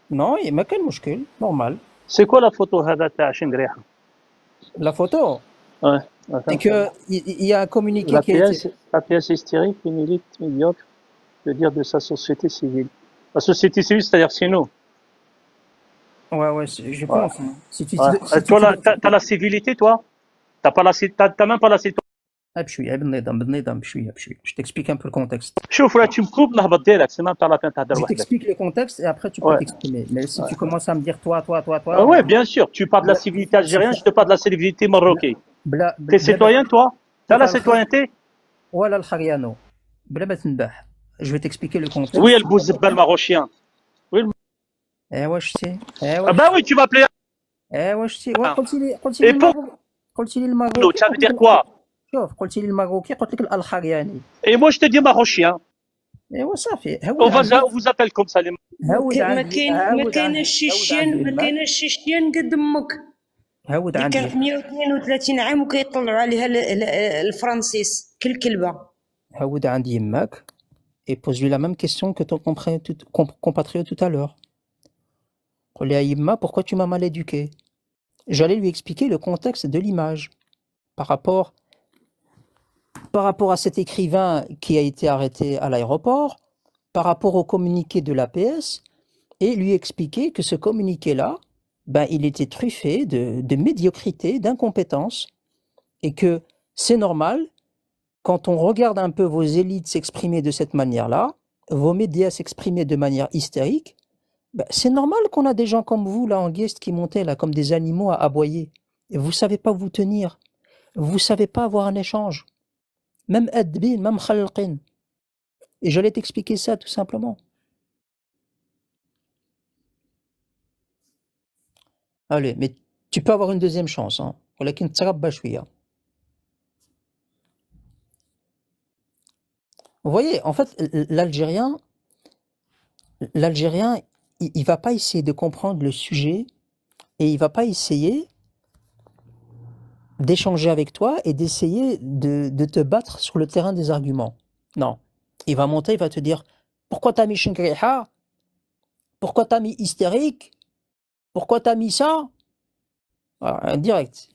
Non, il n'y a quel mouchkil, normal. C'est quoi la photo هذا تاع شنقريحة? La photo? Ouais. C'est qu'il y a un communiqué qui a été... La pièce hystérique, milite, médiocre, veut dire de sa société civile. La société civile, c'est-à-dire c'est nous. Ouais, je pense. Hein. Si tu, Ouais. si Toi, t'as la civilité, toi? T'as même pas la civilité. Je t'explique un peu le contexte. شوف là tu me coupes نهبط ديرك c'est même pas la peine تهدر Je وحدك. t'explique le contexte et après tu peux t'exprimer. Mais si tu commences à me dire toi. Ouais, bien sûr, tu parles de la civilité algérienne, je te parle de la civilité marocaine. T'es citoyen, toi? T'as la citoyenneté? Voilà le Khariano. Je vais t'expliquer le contexte. Oui, le bouzbal marochien. Oui, ouais, je sais. Ah bah oui, tu m'appelais. Ouais, je sais. Ouais, continue le Maroc. Ça veut dire quoi? شوف قلت لي الماروكي قلت لك الخرياني. Et moi je te dis marochien. ايوا صافي. On vous appelle comme ça les. ما كاينش الشيشيان قد امك. هاود عندي. كانت 132 عام وكيطلعوا عليها الفرنسيس كل كلبه. هاود عندي يماك et pose-lui la même question que ton compatriote tout à l'heure. قول لي يما pourquoi tu m'as mal éduqué? J'allais lui expliquer le contexte de l'image par rapport à cet écrivain qui a été arrêté à l'aéroport, par rapport au communiqué de l'APS, et lui expliquer que ce communiqué-là, il était truffé de médiocrité, d'incompétence, et que c'est normal, quand on regarde un peu vos élites s'exprimer de cette manière-là, vos médias s'exprimer de manière hystérique, c'est normal qu'on a des gens comme vous, là, en guest, qui montaient là, comme des animaux à aboyer. Et vous ne savez pas vous tenir. Vous ne savez pas avoir un échange. Même adbin, même khalqin. Et j'allais t'expliquer ça tout simplement. Allez, mais tu peux avoir une deuxième chance. Hein. Vous voyez, en fait, l'Algérien, il ne va pas essayer de comprendre le sujet et il ne va pas essayer d'échanger avec toi et d'essayer de te battre sur le terrain des arguments. Non. Il va monter, il va te dire pourquoi t'as mis Shinkriha? Pourquoi t'as mis hystérique? Pourquoi t'as mis ça? Voilà, direct.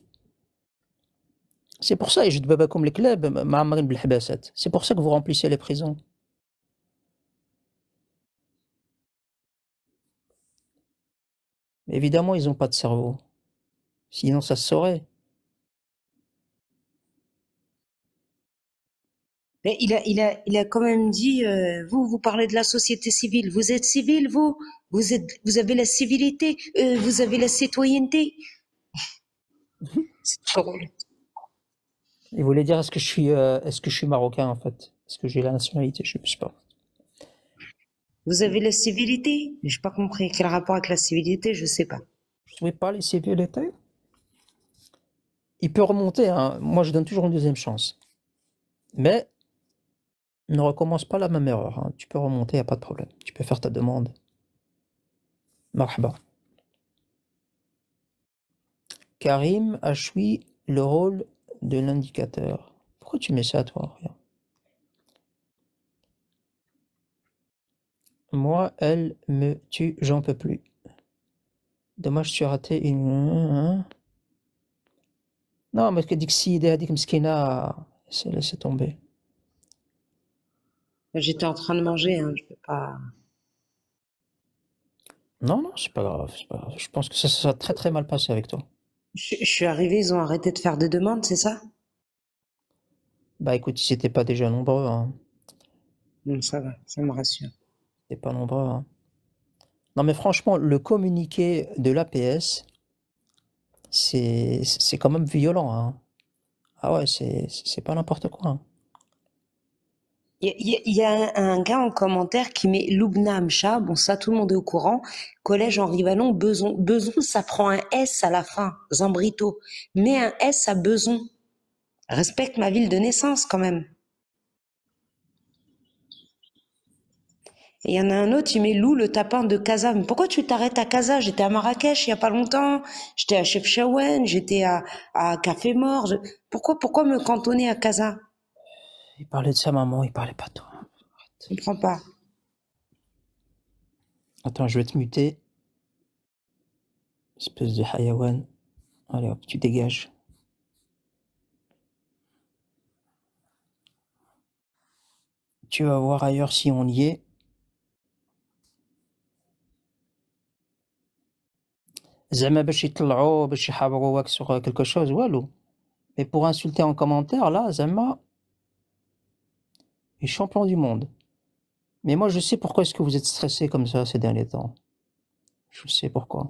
C'est pour ça, et je te bats comme les clubs, c'est pour ça que vous remplissez les prisons. Mais évidemment, ils n'ont pas de cerveau. Sinon, ça se saurait. Mais il a quand même dit, vous parlez de la société civile. Vous êtes civil, vous avez la civilité, vous avez la citoyenneté. C'est drôle. Il voulait dire est-ce que je suis marocain en fait? Est-ce que j'ai la nationalité? Je ne sais pas. Vous avez la civilité? J'ai pas compris. Quel rapport avec la civilité? Je sais pas. Je ne sais pas les civilités. Il peut remonter. Hein. Moi, je donne toujours une deuxième chance. Mais ne recommence pas la même erreur. Hein. Tu peux remonter, il n'y a pas de problème. Tu peux faire ta demande. Marhaba. Karim a choisi le rôle de l'indicateur. Pourquoi tu mets ça, toi? Rien. Moi, elle me tue, j'en peux plus. Dommage, tu as raté une... Non, mais que Dixie, Dik Mskina, c'est laissé tomber. J'étais en train de manger, hein, je peux pas... Non, c'est pas grave, Je pense que ça a très très mal passé avec toi. Je suis arrivé, ils ont arrêté de faire des demandes, c'est ça? Bah écoute, ils n'étaient pas déjà nombreux. Hein. Non, ça va, ça me rassure. Ils n'étaient pas nombreux. Hein. Non, mais franchement, le communiqué de l'APS, c'est quand même violent, hein. Ah ouais, c'est pas n'importe quoi, hein. Il y a un gars en commentaire qui met Loubna Amcha, bon ça tout le monde est au courant, collège Henri Vallon, Beson. Beson ça prend un S à la fin, Zambrito. Mets un S à Beson. Respecte ma ville de naissance quand même. Et il y en a un autre, il met Lou le tapin de Casa. Mais pourquoi tu t'arrêtes à Casa? J'étais à Marrakech il y a pas longtemps, j'étais à Chefchaouen, j'étais à Café Mort. Pourquoi me cantonner à Casa? Il parlait de sa maman, il parlait pas de toi. Je comprends pas. Attends, je vais te muter. Espèce de hayawan. Allez hop, tu dégages. Tu vas voir ailleurs si on y est. Zama باش يطلعوا باش يحاوروك sur quelque chose, walou. Mais pour insulter en commentaire, là, Zama est champion du monde. Mais moi, je sais pourquoi est-ce que vous êtes stressé comme ça ces derniers temps. Je sais pourquoi.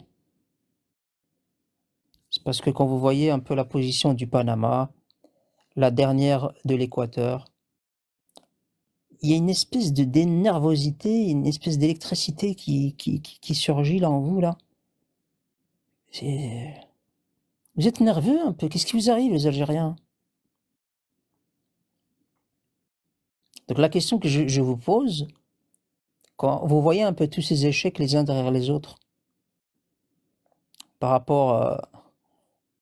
C'est parce que quand vous voyez un peu la position du Panama, la dernière de l'Équateur, il y a une espèce de nervosité, une espèce d'électricité qui surgit là en vous, là. Vous êtes nerveux un peu. Qu'est-ce qui vous arrive, les Algériens? Donc la question que je vous pose, quand vous voyez un peu tous ces échecs les uns derrière les autres, par rapport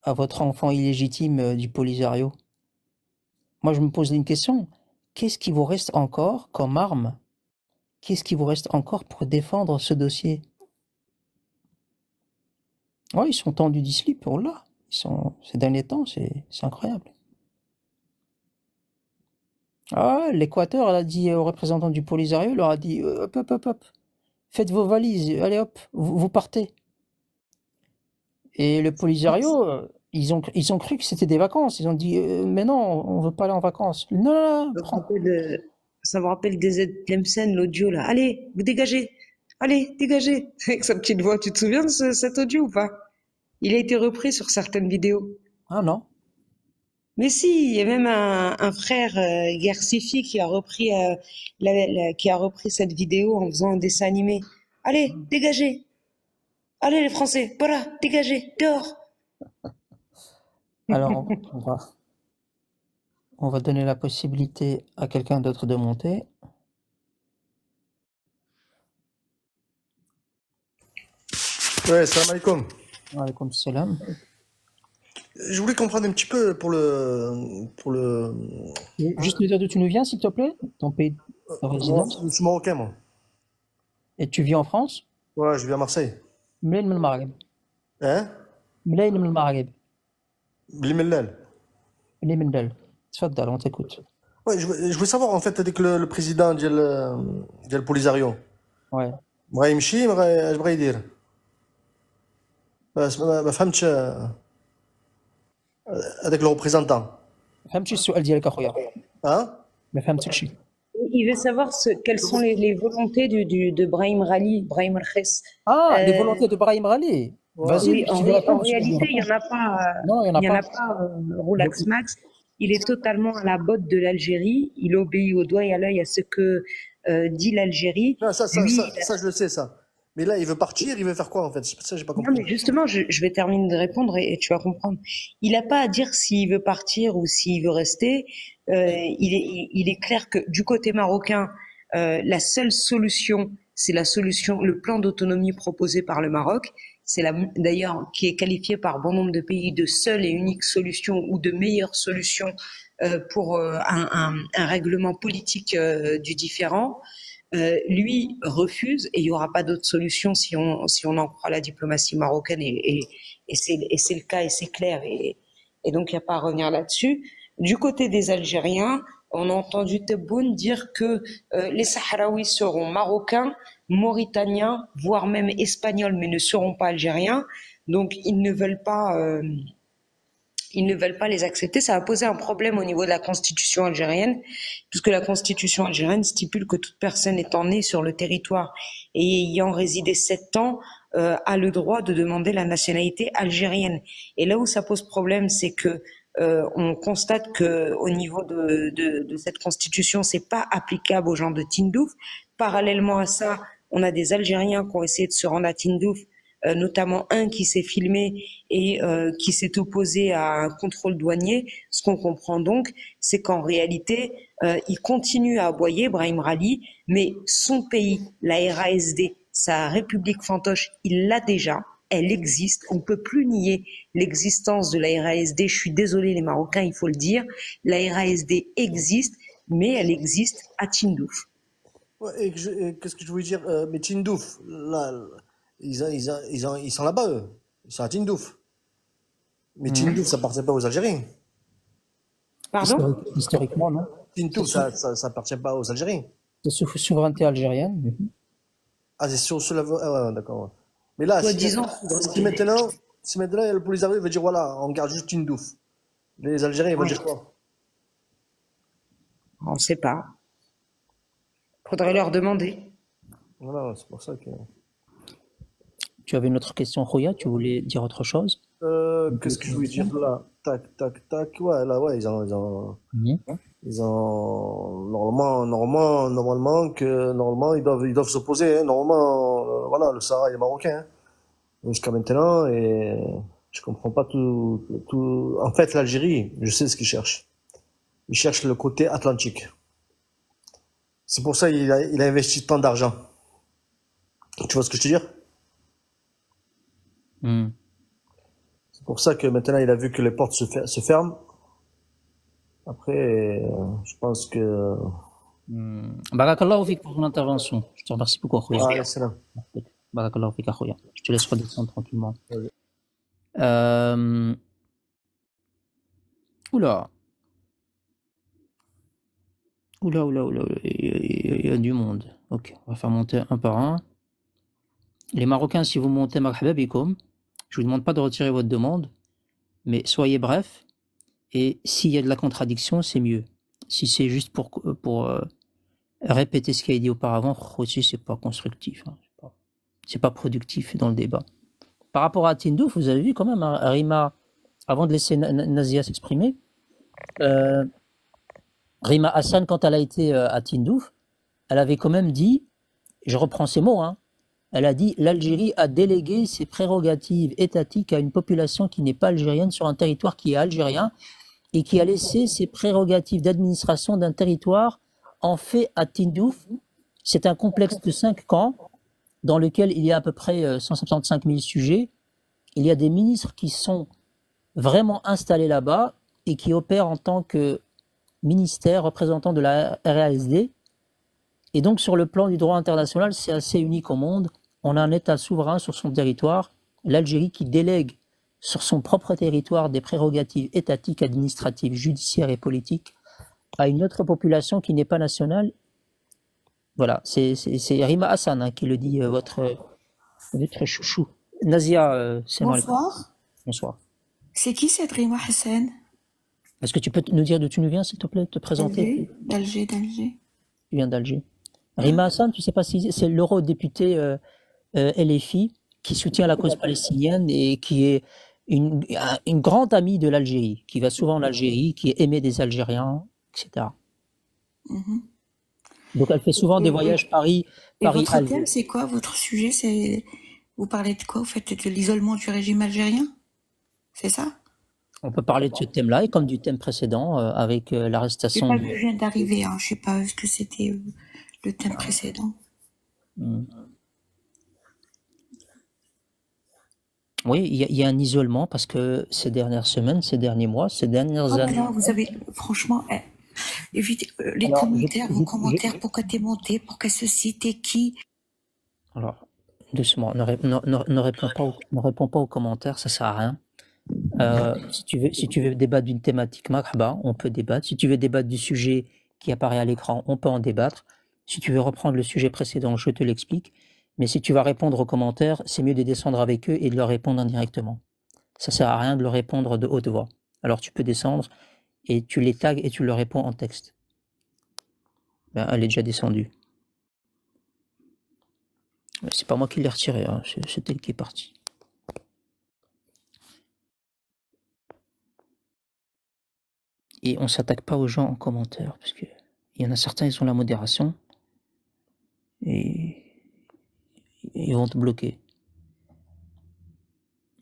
à votre enfant illégitime du Polisario, moi je me pose une question. Qu'est-ce qui vous reste encore comme arme? Qu'est-ce qui vous reste encore pour défendre ce dossier? Ouais, ils sont tendus du slip, oh là. Ces derniers temps, c'est incroyable. Ah, l'Équateur, elle a dit aux représentants du Polisario, elle leur a dit hop, hop, hop, hop, faites vos valises, allez hop, vous partez. Et le Polisario, ils ont cru que c'était des vacances. Ils ont dit mais non, on veut pas aller en vacances. Non, Ça me rappelle des aides Tlemcen, l'audio là. Allez, vous dégagez. Allez, dégagez. Avec sa petite voix, tu te souviens de cet audio ou pas? Il a été repris sur certaines vidéos. Ah non. Mais si, il y a même un frère Guersifi qui a repris cette vidéo en faisant un dessin animé. Allez, dégagez. Allez les Français, voilà, dégagez, dehors. Alors, on va donner la possibilité à quelqu'un d'autre de monter. Ouais, salam alaikum. Alaikum salam. Je voulais comprendre un petit peu pour le... Juste me dire d'où tu nous viens, s'il te plaît, ton pays de résidence. Je suis marocain, moi. Et tu vis en France? Ouais, je vis à Marseille. منين من المغرب؟ Hein? منين من المغرب؟ Blimellel. منين من الدل؟ تفضل, on t'écoute. Ouais, je voulais savoir, en fait, avec le président ديال Polisario. Ouais. بغا يمشي اش بغا يدير؟ ما فهمتش هذاك لو ريبريزونطون. ما فهمتش السؤال ديالك اخويا. ما فهمتكش. Il veut savoir quelles sont les volontés de Brahim Rali, Brahim Rches. Ah, les volontés de Brahim Rali. Vas-y. Oui, en réalité, il n'y en a pas. Non, il n'y en a pas. Roulax Max, il est totalement à la botte de l'Algérie. Il obéit au doigt et à l'œil à ce que dit l'Algérie. Non, ça, je le sais, ça. Mais là, il veut partir, il veut faire quoi, en fait? Ça, j'ai pas compris. Non, mais justement, je vais terminer de répondre et tu vas comprendre. Il n'a pas à dire s'il veut partir ou s'il veut rester. Il est clair que du côté marocain, la seule solution, c'est le plan d'autonomie proposé par le Maroc. C'est d'ailleurs qui est qualifié par bon nombre de pays de seule et unique solution ou de meilleure solution pour un règlement politique du différend. Lui refuse et il y aura pas d'autre solution si on en croit la diplomatie marocaine et c'est le cas et c'est clair et donc il n'y a pas à revenir là-dessus. Du côté des Algériens, on a entendu Tebboune dire que les Sahraouis seront marocains, mauritaniens, voire même espagnols, mais ne seront pas algériens. Donc ils ne veulent pas ils ne veulent pas les accepter. Ça va poser un problème au niveau de la constitution algérienne, puisque la constitution algérienne stipule que toute personne étant née sur le territoire et ayant résidé 7 ans a le droit de demander la nationalité algérienne. Et là où ça pose problème, c'est que on constate que au niveau de cette constitution, c'est pas applicable aux gens de Tindouf. Parallèlement à ça, on a des Algériens qui ont essayé de se rendre à Tindouf, notamment un qui s'est filmé et qui s'est opposé à un contrôle douanier. Ce qu'on comprend donc, c'est qu'en réalité, il continue à aboyer, Brahim Rali, mais son pays, la RASD, sa République fantoche, il l'a déjà. Elle existe, on ne peut plus nier l'existence de la RASD, je suis désolé les Marocains, il faut le dire, la RASD existe, mais elle existe à Tindouf. Ouais, qu'est-ce que je voulais dire, mais Tindouf, là, ils sont là-bas, eux, ils sont à Tindouf. Mais Tindouf, ça appartient pas aux Algériens. Pardon? Historiquement, non. Tindouf, ça appartient pas aux Algériens. C'est sous souveraineté algérienne. Ah, c'est sur la... Ah ouais, d'accord. Ouais. Mais là, si maintenant le Polisario va dire voilà, on garde juste Tindouf, les Algériens ils vont dire quoi? On ne sait pas. Faudrait leur demander. Voilà, c'est pour ça que... Tu avais une autre question, Rouya, tu voulais dire autre chose? Qu'est-ce que je voulais dire là? Tac, ouais, là, ouais, ils ont normalement, ils doivent s'opposer, hein. Normalement, voilà, le Sahara est marocain, hein, jusqu'à maintenant, et je comprends pas tout. En fait, l'Algérie, je sais ce qu'ils cherchent. Ils cherchent le côté atlantique. C'est pour ça qu'il a investi tant d'argent. Tu vois ce que je te veux dire? C'est pour ça que maintenant, il a vu que les portes se ferment. Après, je pense que... Barakallahu fik pour ton intervention. Je te remercie beaucoup, Khouya. Ah, salam. Barakallahu fik, Khouya. Je te laisse redescendre tranquillement. Oula. Il y a du monde. Ok, on va faire monter un par un. Les Marocains, si vous montez marhaba bikoum, je vous demande pas de retirer votre demande, mais soyez bref. Et s'il y a de la contradiction, c'est mieux. Si c'est juste pour répéter ce qui a été dit auparavant, aussi c'est pas constructif. Hein. C'est pas productif dans le débat. Par rapport à Tindouf, vous avez vu quand même, hein, Rima, avant de laisser Nazia s'exprimer, Rima Hassan, quand elle a été à Tindouf, elle avait quand même dit, je reprends ses mots, hein, elle a dit « L'Algérie a délégué ses prérogatives étatiques à une population qui n'est pas algérienne sur un territoire qui est algérien et qui a laissé ses prérogatives d'administration d'un territoire en fait à Tindouf. C'est un complexe de 5 camps dans lequel il y a à peu près 175 000 sujets. Il y a des ministres qui sont vraiment installés là-bas et qui opèrent en tant que ministère représentant de la RASD. Et donc, sur le plan du droit international, c'est assez unique au monde. On a un État souverain sur son territoire, l'Algérie qui délègue sur son propre territoire des prérogatives étatiques, administratives, judiciaires et politiques à une autre population qui n'est pas nationale. Voilà, c'est Rima Hassan hein, qui le dit, votre chouchou. Nazia, c'est moi. Bonsoir. Bonsoir. C'est qui cette Rima Hassan? Est-ce que tu peux nous dire d'où tu nous viens, s'il te plaît, te présenter? D'Alger. Tu viens d'Alger. Rima Hassan, tu sais pas si c'est l'eurodéputé LFI qui soutient la cause palestinienne et qui est une grande amie de l'Algérie, qui va souvent en Algérie, qui est aimée des Algériens, etc. Donc elle fait souvent des voyages Paris-Alger. Et votre thème, c'est quoi votre sujet? Vous parlez de quoi? Vous faites de l'isolement du régime algérien? C'est ça? On peut parler de ce thème-là et comme du thème précédent avec l'arrestation. Je viens d'arriver, hein. Je sais pas ce que c'était le thème précédent. Oui, il y a un isolement parce que ces dernières semaines, ces derniers mois, ces dernières années. Non, vous avez franchement évitez les commentaires, vos commentaires. Pourquoi t'es monté? Pourquoi ceci? T'es qui? Alors, doucement, ne réponds pas aux commentaires, ça sert à rien. Si tu veux débattre d'une thématique marhaba, on peut débattre. Si tu veux débattre du sujet qui apparaît à l'écran, on peut en débattre. Si tu veux reprendre le sujet précédent, je te l'explique. Mais si tu vas répondre aux commentaires, c'est mieux de descendre avec eux et de leur répondre indirectement. Ça sert à rien de leur répondre de haute voix. Alors tu peux descendre et tu les tags et tu leur réponds en texte. Ben, elle est déjà descendue. C'est pas moi qui l'ai retiré, hein, c'est elle qui est partie. Et on s'attaque pas aux gens en commentaire, parce que il y en a certains, ils ont la modération et ils vont te bloquer.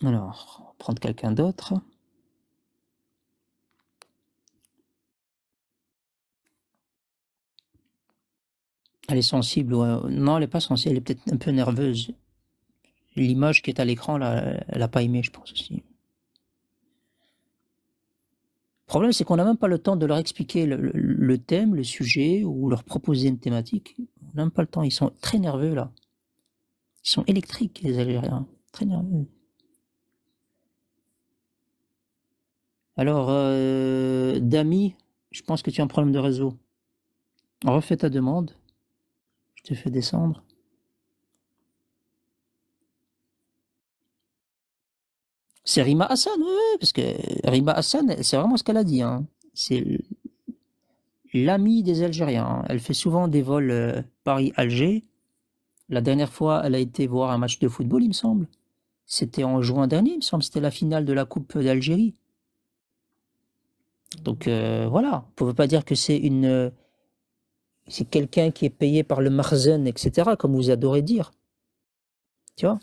Alors, on va prendre quelqu'un d'autre. Elle est sensible, ouais. Non, elle n'est pas sensible, elle est peut-être un peu nerveuse. L'image qui est à l'écran, là, elle n'a pas aimé, je pense aussi. Le problème, c'est qu'on n'a même pas le temps de leur expliquer le thème, le sujet, ou leur proposer une thématique. On n'a même pas le temps, ils sont très nerveux, là. Ils sont électriques, les Algériens, très nerveux. Alors, Dami, je pense que tu as un problème de réseau. Refais ta demande. Je te fais descendre. C'est Rima Hassan, oui, parce que Rima Hassan, c'est vraiment ce qu'elle a dit. Hein. C'est l'amie des Algériens. Hein. Elle fait souvent des vols Paris-Alger. La dernière fois, elle a été voir un match de football, il me semble. C'était en juin dernier, il me semble. C'était la finale de la Coupe d'Algérie. Donc voilà, vous ne pouvez pas dire que c'est c'est quelqu'un qui est payé par le Marzen, etc., comme vous adorez dire. Tu vois?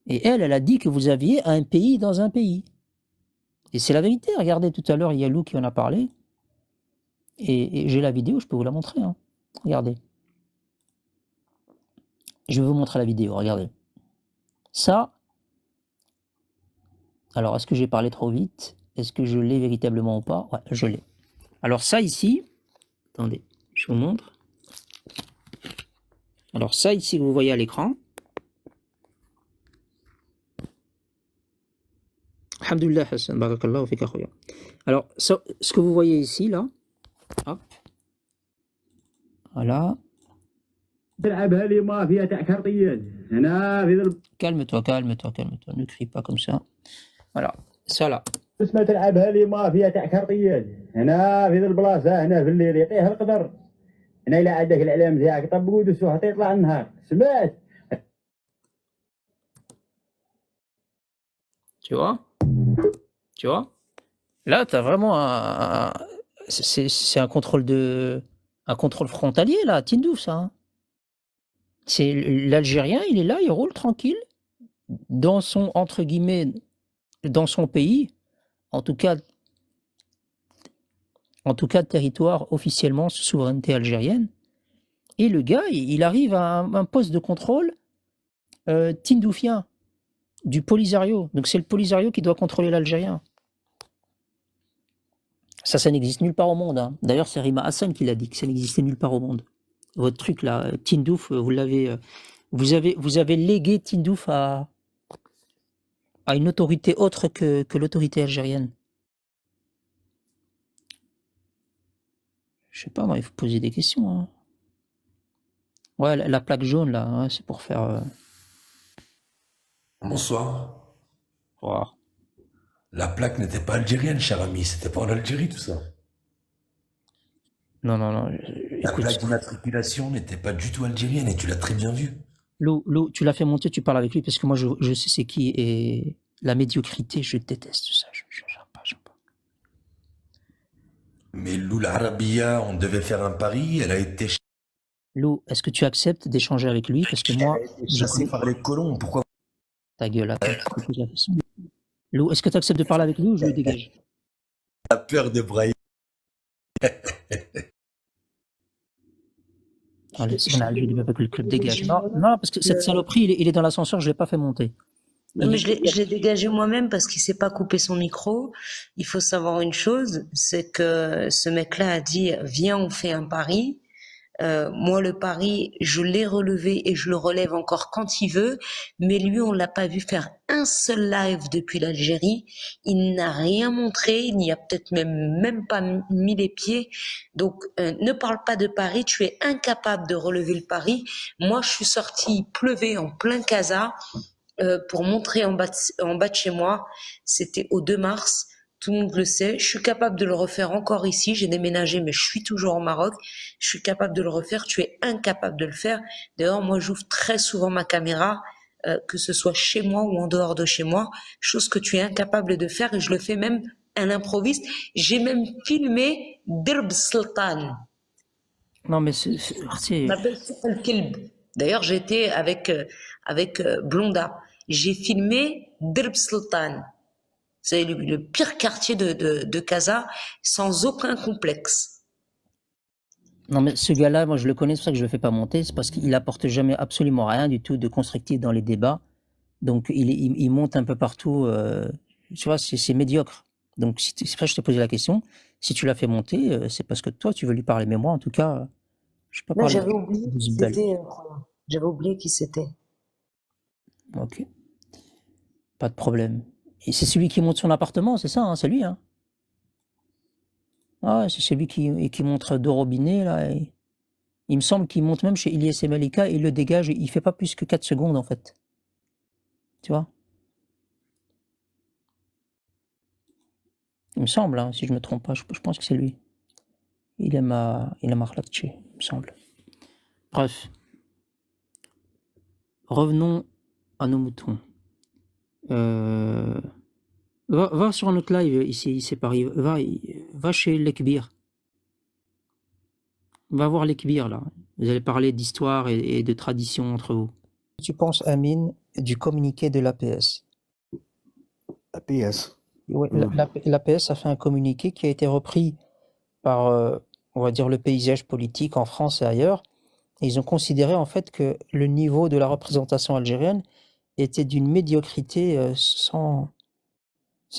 Et elle a dit que vous aviez un pays dans un pays. Et c'est la vérité. Regardez, tout à l'heure, il y a Lou qui en a parlé. Et j'ai la vidéo, je peux vous la montrer. Hein. Regardez. Je vais vous montrer la vidéo, regardez. Ça. Alors, est-ce que j'ai parlé trop vite? Est-ce que je l'ai véritablement ou pas? Ouais, je l'ai. Alors ça ici, attendez, je vous montre. Alors ça ici, vous voyez à l'écran. Alhamdulillah Hassan, barakallahu fika khoya. Alors, ça, ce que vous voyez ici, là, hop, voilà. Calme-toi, calme-toi, calme-toi, ne crie pas comme ça. Voilà, ça là. Tu vois? Tu vois? Là, tu as vraiment c'est un contrôle frontalier, là, Tindouf, ça. Hein. C'est l'Algérien, il est là, il roule tranquille, dans son, entre guillemets, dans son pays, en tout cas territoire officiellement sous souveraineté algérienne. Et le gars, il arrive à un poste de contrôle tindoufien, du Polisario. Donc c'est le Polisario qui doit contrôler l'Algérien. Ça n'existe nulle part au monde. Hein. D'ailleurs, c'est Rima Hassan qui l'a dit, que ça n'existait nulle part au monde. Votre truc là, Tindouf, vous avez légué Tindouf à une autorité autre que l'autorité algérienne. Je sais pas, moi, il faut poser des questions. Hein. Ouais, la plaque jaune là, hein, c'est pour faire... Bonsoir. Wow. La plaque n'était pas algérienne, cher ami, c'était pas en Algérie tout ça. Non. La plaque d'immatriculation n'était pas du tout algérienne et tu l'as très bien vu. Lou, tu l'as fait monter, tu parles avec lui parce que moi je sais c'est qui et la médiocrité, je déteste ça. J'aime pas. Mais Lou l'Arabia, on devait faire un pari, elle a été... Lou, est-ce que tu acceptes d'échanger avec lui? Parce que moi... Chassé par les colons, pourquoi? Ta gueule, attends. Lou, est-ce que tu acceptes de parler avec lui ou je le dégage? La peur de brailler. Allez, je dis pas que le club dégage. Non, parce que cette saloperie, il est dans l'ascenseur, je ne l'ai pas fait monter. Non, mais je l'ai dégagé moi-même parce qu'il s'est pas coupé son micro. Il faut savoir une chose, c'est que ce mec-là a dit « Viens, on fait un pari ». Moi, le pari, je l'ai relevé et je le relève encore quand il veut. Mais lui, on l'a pas vu faire un seul live depuis l'Algérie. Il n'a rien montré. Il n'y a peut-être même pas mis les pieds. Donc, ne parle pas de pari. Tu es incapable de relever le pari. Moi, je suis sortie, il pleuvait en plein Casa. pour montrer en bas de chez moi. C'était au 2 mars. Tout le monde le sait. Je suis capable de le refaire encore ici. J'ai déménagé, mais je suis toujours au Maroc. Je suis capable de le refaire. Tu es incapable de le faire. D'ailleurs, moi, j'ouvre très souvent ma caméra, que ce soit chez moi ou en dehors de chez moi, chose que tu es incapable de faire, et je le fais même à l'improviste. J'ai même filmé Dirb Sultan. Non, mais c'est... On appelle ça le Kelb. D'ailleurs, j'étais avec Blonda. J'ai filmé Dirb Sultan. C'est le pire quartier de Casa, sans aucun complexe. Non, mais ce gars-là, moi je le connais, c'est pour ça que je le fais pas monter, c'est parce qu'il apporte jamais absolument rien du tout de constructif dans les débats. Donc il monte un peu partout, tu vois, c'est médiocre. Donc c'est pour ça que je t'ai posé la question. Si tu l'as fait monter, c'est parce que toi tu veux lui parler. Mais moi, en tout cas, je peux pas parler. J'avais oublié qui c'était. Ok. Pas de problème. Et c'est celui qui monte son appartement, c'est ça, hein, c'est lui, hein? Ah, c'est celui qui montre deux robinets, là. Et il me semble qu'il monte même chez Ilyes et Malika, et il le dégage, il fait pas plus que 4 secondes, en fait. Tu vois? Il me semble, hein, si je me trompe pas, je pense que c'est lui. Il aime Khlakchi, il me semble. Bref. Revenons à nos moutons. Va sur notre live, ici c'est Paris. Va chez l'Ekbir. Va voir l'Ekbir, là. Vous allez parler d'histoire et de tradition entre vous. Tu penses, Amine, du communiqué de l'APS? L'APS? Oui, l'APS a fait un communiqué qui a été repris par, on va dire, le paysage politique en France et ailleurs. Et ils ont considéré, en fait, que le niveau de la représentation algérienne était d'une médiocrité sans...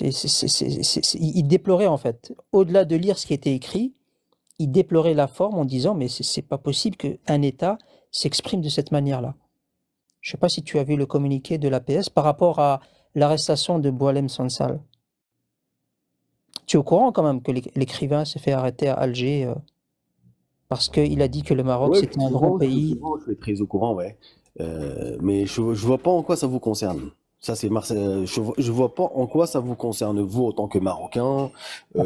Ils déploraient, en fait, au-delà de lire ce qui était écrit, ils déploraient la forme en disant mais c'est pas possible qu'un État s'exprime de cette manière-là. Je sais pas si tu as vu le communiqué de l'APS par rapport à l'arrestation de Boualem Sansal. Tu es au courant quand même que l'écrivain s'est fait arrêter à Alger parce qu'il a dit que le Maroc c'était un grand pays. Je suis très au courant, ouais. Mais je vois pas en quoi ça vous concerne. Ça, c'est je vois pas en quoi ça vous concerne, vous, en tant que Marocain.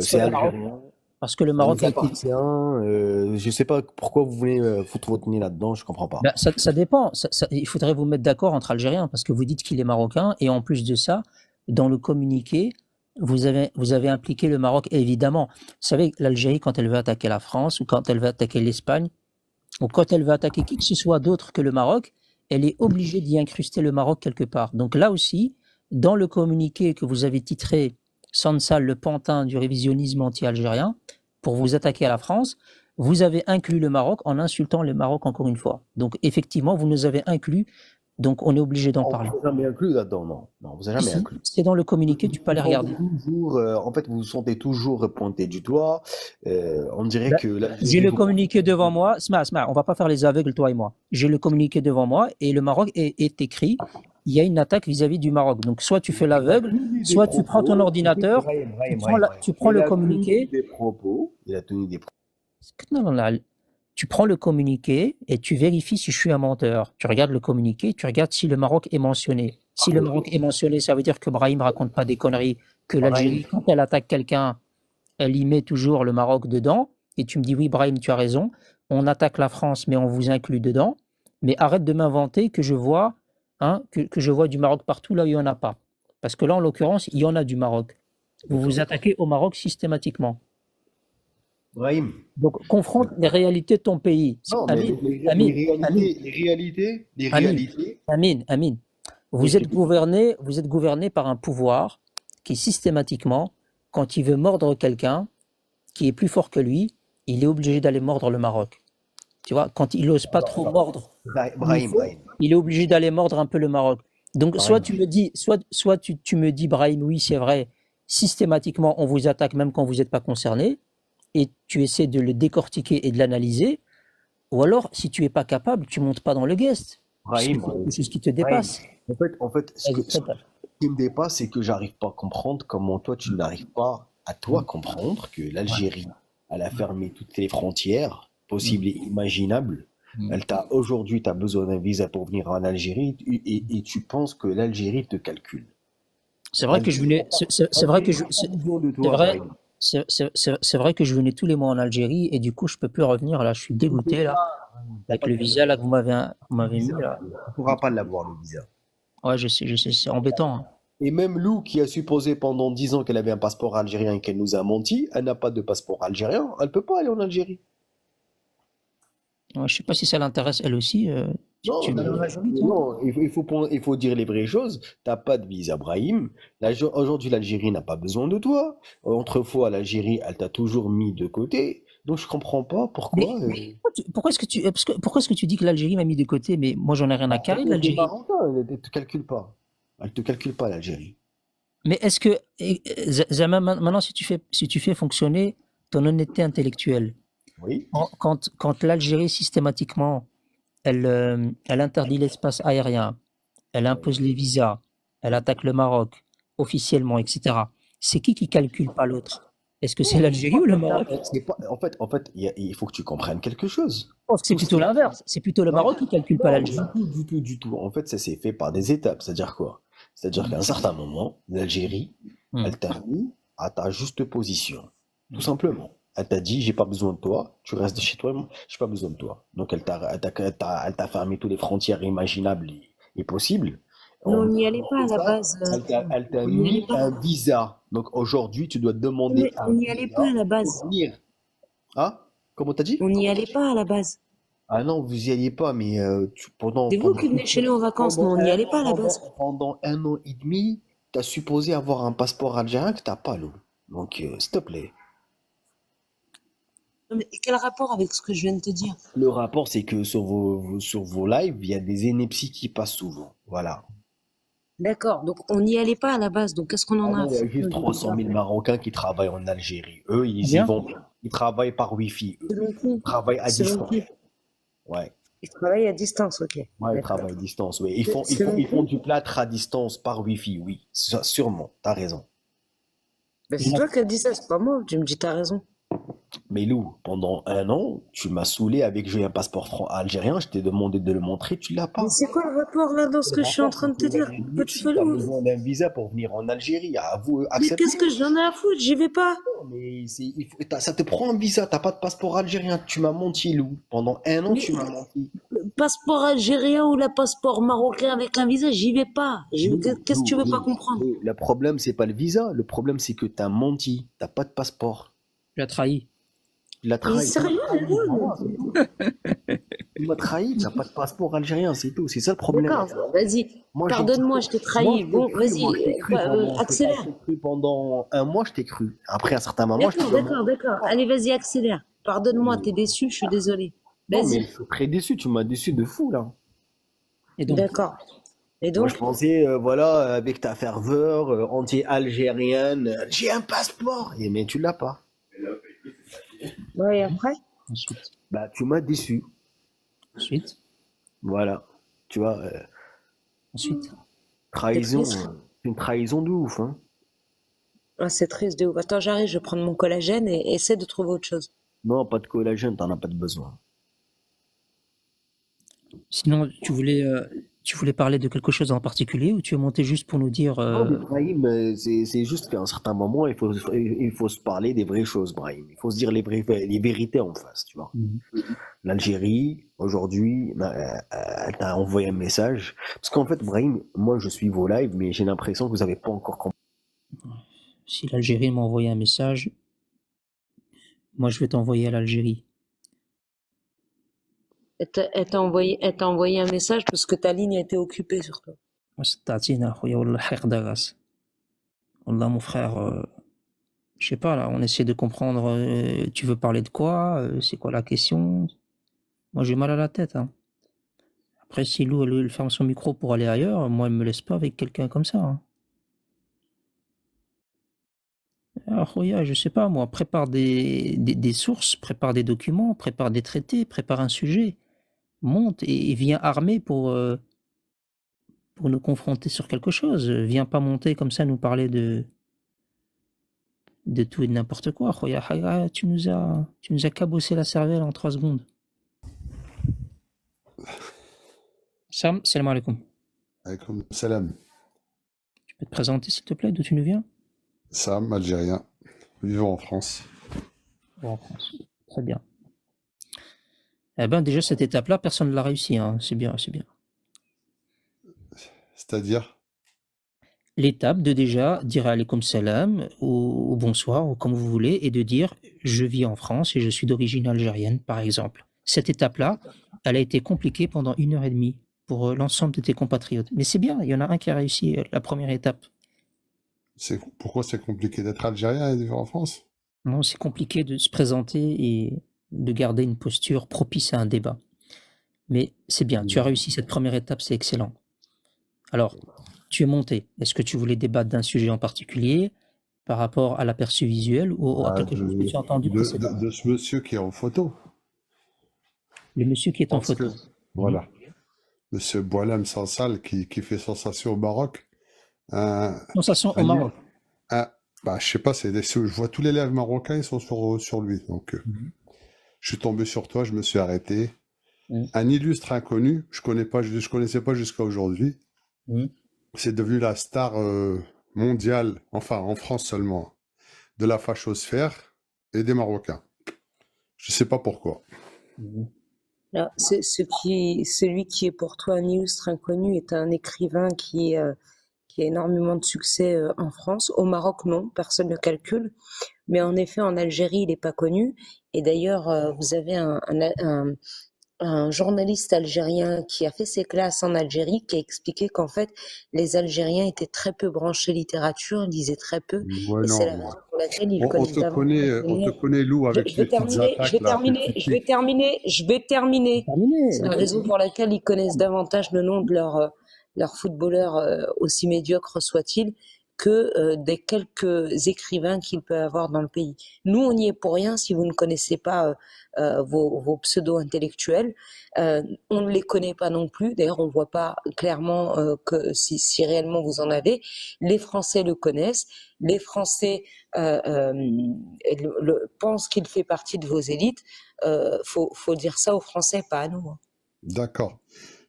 C'est algérien. Parce que le Maroc appartient. Je sais pas pourquoi vous voulez foutre votre nez là-dedans, je comprends pas. Ben, ça dépend. Il faudrait vous mettre d'accord entre Algériens, parce que vous dites qu'il est marocain, et en plus de ça, dans le communiqué, vous avez impliqué le Maroc, évidemment. Vous savez, l'Algérie, quand elle veut attaquer la France, ou quand elle veut attaquer l'Espagne, ou quand elle veut attaquer qui que ce soit d'autre que le Maroc, elle est obligée d'y incruster le Maroc quelque part. Donc là aussi, dans le communiqué que vous avez titré « Sansal, le pantin du révisionnisme anti-algérien », pour vous attaquer à la France, vous avez inclus le Maroc en insultant le Maroc encore une fois. Donc effectivement, vous nous avez inclus, donc on est obligé d'en parler. Vous n'avez jamais inclus là-dedans, non. Non, vous n'avez jamais inclus. C'est dans le communiqué, tu peux aller regarder. En fait, vous vous sentez toujours pointé du doigt. On dirait que... J'ai le communiqué devant moi. Sma, on va pas faire les aveugles, toi et moi. J'ai le communiqué devant moi et le Maroc est écrit. Il y a une attaque vis-à-vis du Maroc. Donc soit tu fais l'aveugle, soit tu prends ton ordinateur, tu prends le communiqué. Il a tenu des propos. Non. Tu prends le communiqué et tu vérifies si je suis un menteur. Tu regardes le communiqué, tu regardes si le Maroc est mentionné. Si le Maroc est mentionné, ça veut dire que Brahim raconte pas des conneries, que l'Algérie, quand elle attaque quelqu'un, elle y met toujours le Maroc dedans. Et tu me dis, oui, Brahim, tu as raison. On attaque la France, mais on vous inclut dedans. Mais arrête de m'inventer que je vois, que je vois du Maroc partout là où il n'y en a pas. Parce que là, en l'occurrence, il y en a du Maroc. Vous vous attaquez au Maroc systématiquement. Brahim. Donc, confronte les réalités de ton pays. Non, Amine, les réalités. Amine. Vous êtes gouverné par un pouvoir qui, systématiquement, quand il veut mordre quelqu'un qui est plus fort que lui, il est obligé d'aller mordre le Maroc. Tu vois, quand il n'ose pas trop mordre, Brahim. Il est obligé d'aller mordre un peu le Maroc. Donc, soit tu me dis, Brahim, oui, c'est vrai, systématiquement, on vous attaque même quand vous n'êtes pas concerné, et tu essaies de le décortiquer et de l'analyser, ou alors, si tu n'es pas capable, tu ne montes pas dans le guest. C'est quelque chose qui te dépasse. En fait, ce qui me dépasse, c'est que j'arrive pas à comprendre comment toi, tu n'arrives pas à comprendre que l'Algérie, elle a fermé toutes les frontières possibles et imaginables Aujourd'hui, tu as besoin d'un visa pour venir en Algérie et tu penses que l'Algérie te calcule. C'est vrai que je venais, c'est vrai que c'est vrai que je venais tous les mois en Algérie et du coup je peux plus revenir là, je suis dégoûté là avec le visa là que vous m'avez mis là. Tu ne pourras pas l'avoir le visa. Ouais, je sais, c'est embêtant. Hein. Et même Lou, qui a supposé pendant 10 ans qu'elle avait un passeport algérien et qu'elle nous a menti, elle n'a pas de passeport algérien, elle peut pas aller en Algérie. Ouais, je sais pas si ça l'intéresse elle aussi. Non, il faut dire les vraies choses. T'as pas de visa, Brahim. Aujourd'hui, l'Algérie n'a pas besoin de toi. Autrefois, l'Algérie, elle t'a toujours mis de côté. Donc, je comprends pas pourquoi. Pourquoi est-ce que tu dis que l'Algérie m'a mis de côté? Mais moi, j'en ai rien à carrer de l'Algérie. Elle te calcule pas. Elle te calcule pas, l'Algérie. Mais est-ce que, Zama, maintenant, si tu fais fonctionner ton honnêteté intellectuelle, oui. Quand l'Algérie, systématiquement, elle interdit l'espace aérien, elle impose les visas, elle attaque le Maroc, officiellement, etc., c'est qui calcule pas l'autre? Est-ce que c'est l'Algérie ou le Maroc? En fait, il faut que tu comprennes quelque chose. C'est plutôt l'inverse. C'est plutôt le Maroc qui calcule pas l'Algérie. Du tout. En fait, ça s'est fait par des étapes. C'est-à-dire quoi? C'est-à-dire qu'à un certain moment, l'Algérie, elle t'a mis à ta juste position. Tout simplement. Elle t'a dit, j'ai pas besoin de toi, tu restes chez toi, j'ai pas besoin de toi. Donc elle t'a fermé toutes les frontières imaginables et possibles. Mais on n'y allait pas à la base. Elle t'a mis un visa. Donc aujourd'hui, tu dois demander. Mais on n'y allait pas à la base. Ah? Comment t'as dit? On n'y allait pas à la base. Ah non, vous y alliez pas, mais C'est vous qui venez chez nous en vacances, mais on n'y allait pas à la base. Pendant 1 an et demi, t'as supposé avoir un passeport algérien que t'as pas, Lou. Donc, s'il te plaît. Mais quel rapport avec ce que je viens de te dire? Le rapport, c'est que sur vos lives, il y a des énepsis qui passent souvent. Voilà. D'accord, donc on n'y allait pas à la base, donc qu'est-ce qu'on en a? Il y a juste 300 000 Marocains qui travaillent en Algérie. Eux, ils travaillent par Wi-Fi. Ils travaillent à distance. Ouais. Ils travaillent à distance, ok. Ouais, ils travaillent à distance, oui. Ils font du plâtre à distance par Wi-Fi, oui. Sûrement, t'as raison. Ben, c'est toi qui as dit ça, c'est pas moi. Tu me dis t'as raison. Mais Lou, pendant 1 an, tu m'as saoulé avec j'ai un passeport algérien, je t'ai demandé de le montrer, tu l'as pas. Mais c'est quoi le rapport là dans ce que je suis en train de te dire? Tu as besoin d'un visa pour venir en Algérie, mais qu'est-ce que j'en ai à foutre? J'y vais pas. Mais ça te prend un visa, t'as pas de passeport algérien, tu m'as menti, Lou. Pendant 1 an, tu m'as menti. Le passeport algérien ou le passeport marocain avec un visa, j'y vais pas. Qu'est-ce que tu veux pas comprendre? Le problème, c'est pas le visa, le problème, c'est que t'as menti, t'as pas de passeport. Tu as trahi. Tu l'as trahi. Sérieux, tu m'as trahi, tu n'as pas de passeport algérien, c'est tout. C'est ça le problème. D'accord, vas-y. Pardonne-moi, je t'ai trahi. Bon, vas-y, accélère. Je t'ai cru pendant 1 mois, je t'ai cru. Après, à un certain moment, D'accord. Allez, vas-y, accélère. Pardonne-moi, t'es déçu, je suis désolé. Vas-y. Non, mais je suis très déçu, tu m'as déçu de fou, là. D'accord. Et donc? Moi, je pensais, voilà, avec ta ferveur anti-algérienne, j'ai un passeport. Mais tu l'as pas. Ouais, et après? Ensuite. Bah, tu m'as déçu. Ensuite. Voilà. Tu vois. Ensuite. Trahison. Une trahison de ouf, hein. Ah, c'est triste de ouf. Attends, j'arrive, je vais prendre mon collagène et essaie de trouver autre chose. Non, pas de collagène, t'en as pas de besoin. Sinon, tu voulais parler de quelque chose en particulier ou tu es monté juste pour nous dire... Non, Brahim, c'est juste qu'à un certain moment, il faut se parler des vraies choses, Brahim. Il faut se dire les vérités en face, tu vois. L'Algérie, aujourd'hui, elle t'a envoyé un message. Parce qu'en fait, Brahim, moi, je suis vos lives, mais j'ai l'impression que vous n'avez pas encore compris. Si l'Algérie m'a envoyé un message, moi, je vais t'envoyer à l'Algérie. Elle t'a envoyé un message parce que ta ligne a été occupée sur toi. Wallah, mon frère, je sais pas, là, on essaie de comprendre, tu veux parler de quoi, c'est quoi la question? Moi, j'ai mal à la tête, hein. Après, si Lou, elle ferme son micro pour aller ailleurs, moi, elle me laisse pas avec quelqu'un comme ça, hein. Alors, Khoya, je sais pas, moi, prépare des sources, prépare des documents, prépare des traités, prépare un sujet, monte et viens armé pour nous confronter sur quelque chose. Viens pas monter comme ça, nous parler de tout et de n'importe quoi. Khoya, tu nous as cabossé la cervelle en 3 secondes. Sam, salam alaikum. Alaykoum salam. Tu peux te présenter, s'il te plaît, d'où tu nous viens? Sam, algérien, vivant en France. En France. Très bien. Eh ben, déjà, cette étape-là, personne ne l'a réussi, hein. C'est bien, c'est bien. C'est-à-dire? L'étape de déjà dire alaykoum salam ou bonsoir ou comme vous voulez et de dire je vis en France et je suis d'origine algérienne par exemple. Cette étape-là, elle a été compliquée pendant 1h30 pour l'ensemble de tes compatriotes. Mais c'est bien, il y en a un qui a réussi la première étape. Pourquoi c'est compliqué d'être algérien et de vivre en France? Non, c'est compliqué de se présenter et de garder une posture propice à un débat. Mais c'est bien, tu as réussi cette première étape, c'est excellent. Alors, tu es monté. Est-ce que tu voulais débattre d'un sujet en particulier par rapport à l'aperçu visuel ou à quelque chose que tu as entendu précédemment? De ce monsieur qui est en photo. Le monsieur qui est en photo. Voilà. Monsieur Boualem Sansal qui fait sensation au Maroc. Sensation au Maroc. Je sais pas, je vois tous les élèves marocains, ils sont sur lui. Donc, je suis tombé sur toi, je me suis arrêté. Un illustre inconnu, je connaissais pas jusqu'à aujourd'hui. C'est devenu la star mondiale, enfin en France seulement, de la fachosphère et des Marocains. Je sais pas pourquoi. Là, celui qui est pour toi un illustre inconnu est un écrivain qui a énormément de succès en France. Au Maroc, non, personne ne calcule. Mais en effet, en Algérie, il n'est pas connu. Et d'ailleurs, vous avez un journaliste algérien qui a fait ses classes en Algérie, qui a expliqué qu'en fait, les Algériens étaient très peu branchés littérature, lisaient très peu. Ouais, et non, c'est la raison pour laquelle ils on connaissent te connaît, Lou, avec je vais tes petites attaques. je vais terminer. C'est la raison pour laquelle ils connaissent davantage le nom de leur footballeur, aussi médiocre soit-il, que des quelques écrivains qu'il peut avoir dans le pays. Nous, on n'y est pour rien si vous ne connaissez pas vos pseudo-intellectuels. On ne les connaît pas non plus. D'ailleurs, on ne voit pas clairement que si réellement vous en avez. Les Français le connaissent. Les Français pensent qu'il fait partie de vos élites. Faut dire ça aux Français, pas à nous. D'accord.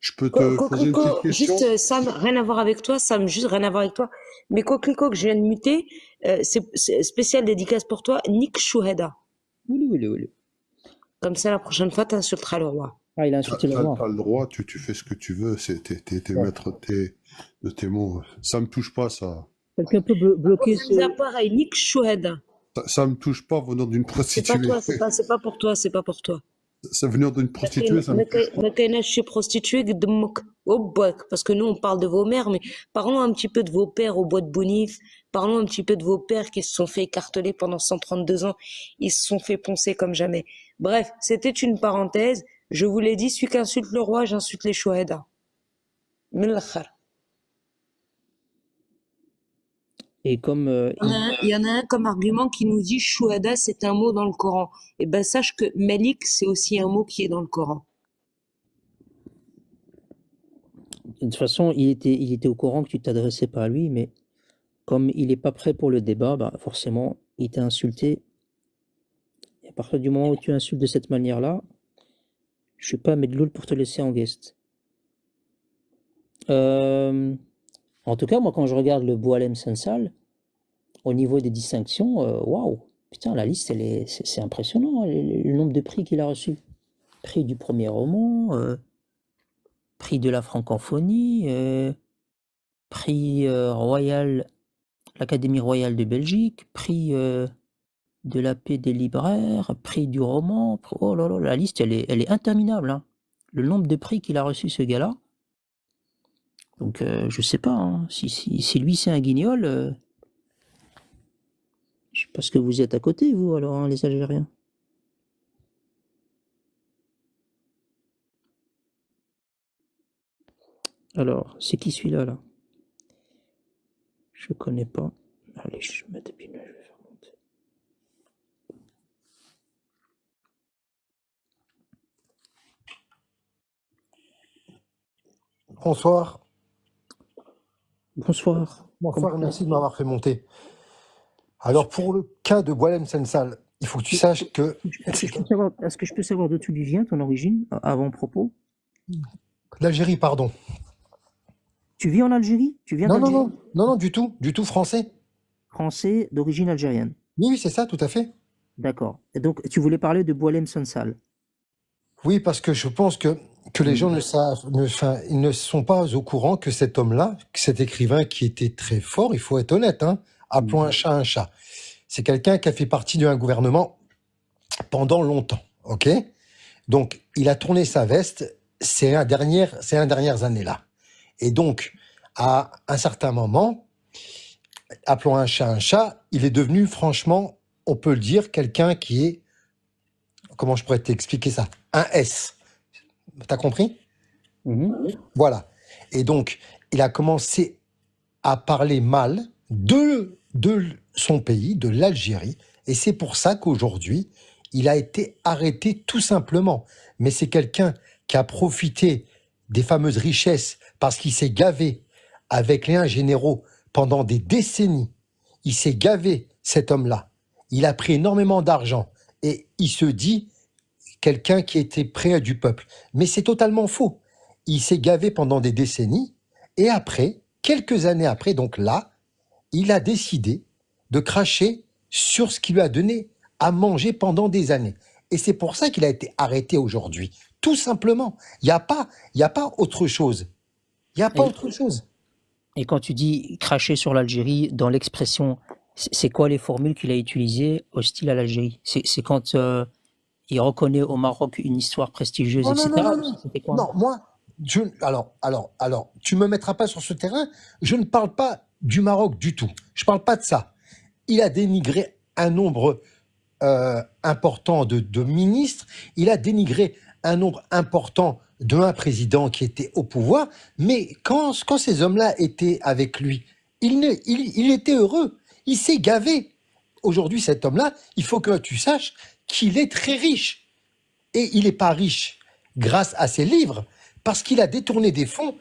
Je peux te poser une petite question? Juste, Sam, rien à voir avec toi, Sam, juste rien à voir avec toi. Mais Coquelicot que je viens de muter, c'est spécial dédicace pour toi, Nick Chouheda. Oui. Comme ça, la prochaine fois, tu insulteras le roi. Ah, il a insulté le roi. T'as le droit, tu fais ce que tu veux, t'es maître de tes mots. Ça me touche pas, ça. Quelqu'un peut bloquer ce... pareil, Nick Chouheda. Ça me touche pas venant d'une prostituée. C'est pas pour toi, c'est pas pour toi. Ça venir d'une prostituée, ça me touche. Parce que nous, on parle de vos mères, mais parlons un petit peu de vos pères au bois de Bounif. Parlons un petit peu de vos pères qui se sont fait écarteler pendant 132 ans. Ils se sont fait poncer comme jamais. Bref, c'était une parenthèse. Je vous l'ai dit, celui qui insulte le roi, j'insulte les chouhada. Et comme il y en a un comme argument qui nous dit chouhada, c'est un mot dans le Coran. Et ben sache que Malik, c'est aussi un mot qui est dans le Coran. de toute façon, il était au courant que tu t'adressais pas à lui, mais comme il n'est pas prêt pour le débat, bah forcément, il t'a insulté. Et à partir du moment où tu insultes de cette manière-là, je suis pas Medloul pour te laisser en guest. En tout cas, moi, quand je regarde le Boualem Sansal, au niveau des distinctions, waouh, putain, la liste, c'est impressionnant, le nombre de prix qu'il a reçus. Prix du premier roman, prix de la francophonie, prix royal, l'Académie royale de Belgique, prix de la paix des libraires, prix du roman. Oh là là, la liste, elle est interminable, hein. Le nombre de prix qu'il a reçu, ce gars-là. Donc, je sais pas, hein, si lui c'est un guignol, je sais pas ce que vous êtes à côté, vous, alors, hein, les Algériens. Alors, c'est qui celui-là, là? Je connais pas. Allez, je vais mettre une, je vais faire monter. Bonsoir. Bonsoir. Bonsoir, merci de m'avoir fait monter. Alors, pour le cas de Boualem Sansal, il faut que tu saches que... Est-ce que je peux savoir d'où tu lui viens, ton origine, avant propos? L'Algérie, pardon. Tu vis en Algérie? Tu viens Non, non, d'Algérie? non, non, du tout français. Français d'origine algérienne. Oui, c'est ça, tout à fait. D'accord. Et donc, tu voulais parler de Boualem Sansal. Oui, parce que je pense que les gens ne savent, ils ne sont pas au courant que cet homme-là, cet écrivain qui était très fort, il faut être honnête, hein, appelons un chat, c'est quelqu'un qui a fait partie d'un gouvernement pendant longtemps, ok? Donc, il a tourné sa veste ces dernières années-là. Et donc, à un certain moment, appelons un chat, il est devenu, franchement, on peut le dire, quelqu'un qui est, comment je pourrais t'expliquer ça? Un S. T'as compris? Voilà. Et donc, il a commencé à parler mal de son pays, de l'Algérie, et c'est pour ça qu'aujourd'hui, il a été arrêté tout simplement. Mais c'est quelqu'un qui a profité des fameuses richesses parce qu'il s'est gavé avec les généraux pendant des décennies. Il s'est gavé, cet homme-là. Il a pris énormément d'argent et il se dit quelqu'un qui était près du peuple. Mais c'est totalement faux. Il s'est gavé pendant des décennies et après, quelques années après, donc là, il a décidé de cracher sur ce qui lui a donné à manger pendant des années. Et c'est pour ça qu'il a été arrêté aujourd'hui. Tout simplement. Il n'y a pas autre chose. Il n'y a pas autre chose. Et quand tu dis cracher sur l'Algérie, dans l'expression, c'est quoi les formules qu'il a utilisées hostiles à l'Algérie? C'est quand il reconnaît au Maroc une histoire prestigieuse, Non, etc. C'était quoi? Non, moi, alors, tu me mettras pas sur ce terrain. Je ne parle pas du Maroc du tout. Je parle pas de ça. Il a dénigré un nombre important de ministres. Il a dénigré un nombre important d'un président qui était au pouvoir. Mais quand ces hommes-là étaient avec lui, il était heureux. Il s'est gavé. Aujourd'hui, cet homme-là, il faut que tu saches qu'il est très riche. Et il n'est pas riche grâce à ses livres, parce qu'il a détourné des fonds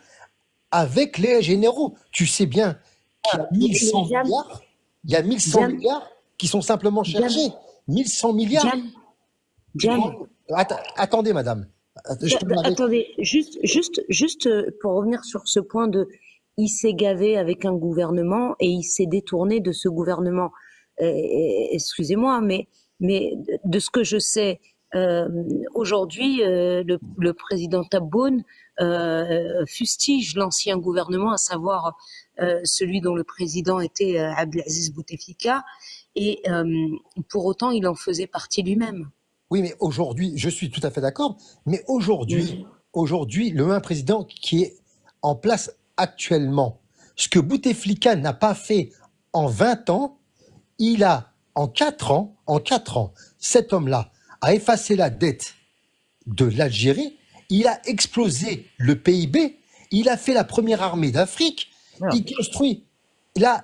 avec les généraux. Tu sais bien qu'il y a 1100 milliards, il y a 1100 milliards qui sont simplement cherchés. 1100 milliards. Attendez, madame. Attendez, juste pour revenir sur ce point de il s'est gavé avec un gouvernement et il s'est détourné de ce gouvernement. Excusez-moi, mais de ce que je sais, aujourd'hui, le président Tebboune fustige l'ancien gouvernement, à savoir celui dont le président était Abdelaziz Bouteflika, et pour autant, il en faisait partie lui-même. Oui, mais aujourd'hui, je suis tout à fait d'accord, mais aujourd'hui, le même président qui est en place actuellement, ce que Bouteflika n'a pas fait en 20 ans, il a, en 4 ans, cet homme-là a effacé la dette de l'Algérie, il a explosé le PIB, il a fait la première armée d'Afrique, il construit. Là,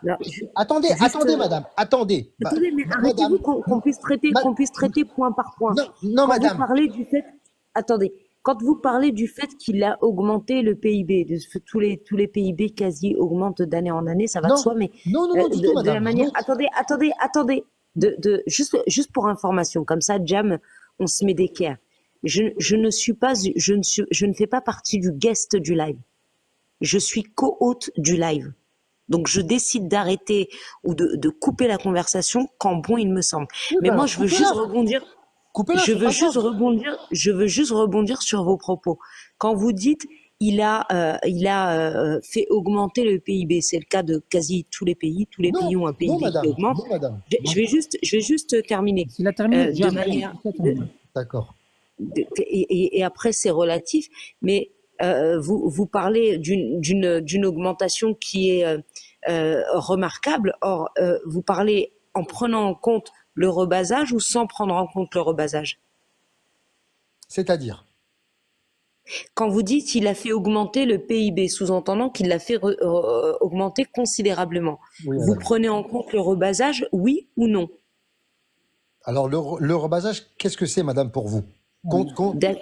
attendez, madame, attendez. Attendez, mais arrêtez-vous qu'on puisse traiter point par point. Non, madame. Vous parlez du fait, attendez, quand vous parlez du fait qu'il a augmenté le PIB, tous les PIB quasi augmentent d'année en année, ça va de soi, mais non, du tout, madame. La manière, attendez, juste pour information, comme ça, Jam, on se met d'équerre. Je ne fais pas partie du guest du live. Je suis co-hôte du live. Donc, je décide d'arrêter ou de couper la conversation quand bon il me semble. Mais moi, je veux juste rebondir. Je veux juste rebondir sur vos propos. Quand vous dites il a fait augmenter le PIB, c'est le cas de quasi tous les pays. Tous les pays ont un PIB qui augmente. Je vais juste terminer. Il a terminé. De manière. D'accord. Et après, c'est relatif, mais vous parlez d'une augmentation qui est remarquable. Or, vous parlez en prenant en compte le rebasage ou sans prendre en compte le rebasage? C'est-à-dire? Quand vous dites qu'il a fait augmenter le PIB, sous-entendant qu'il l'a fait augmenter considérablement, oui, vous prenez en compte le rebasage, oui ou non? Alors, le rebasage, qu'est-ce que c'est, madame, pour vous?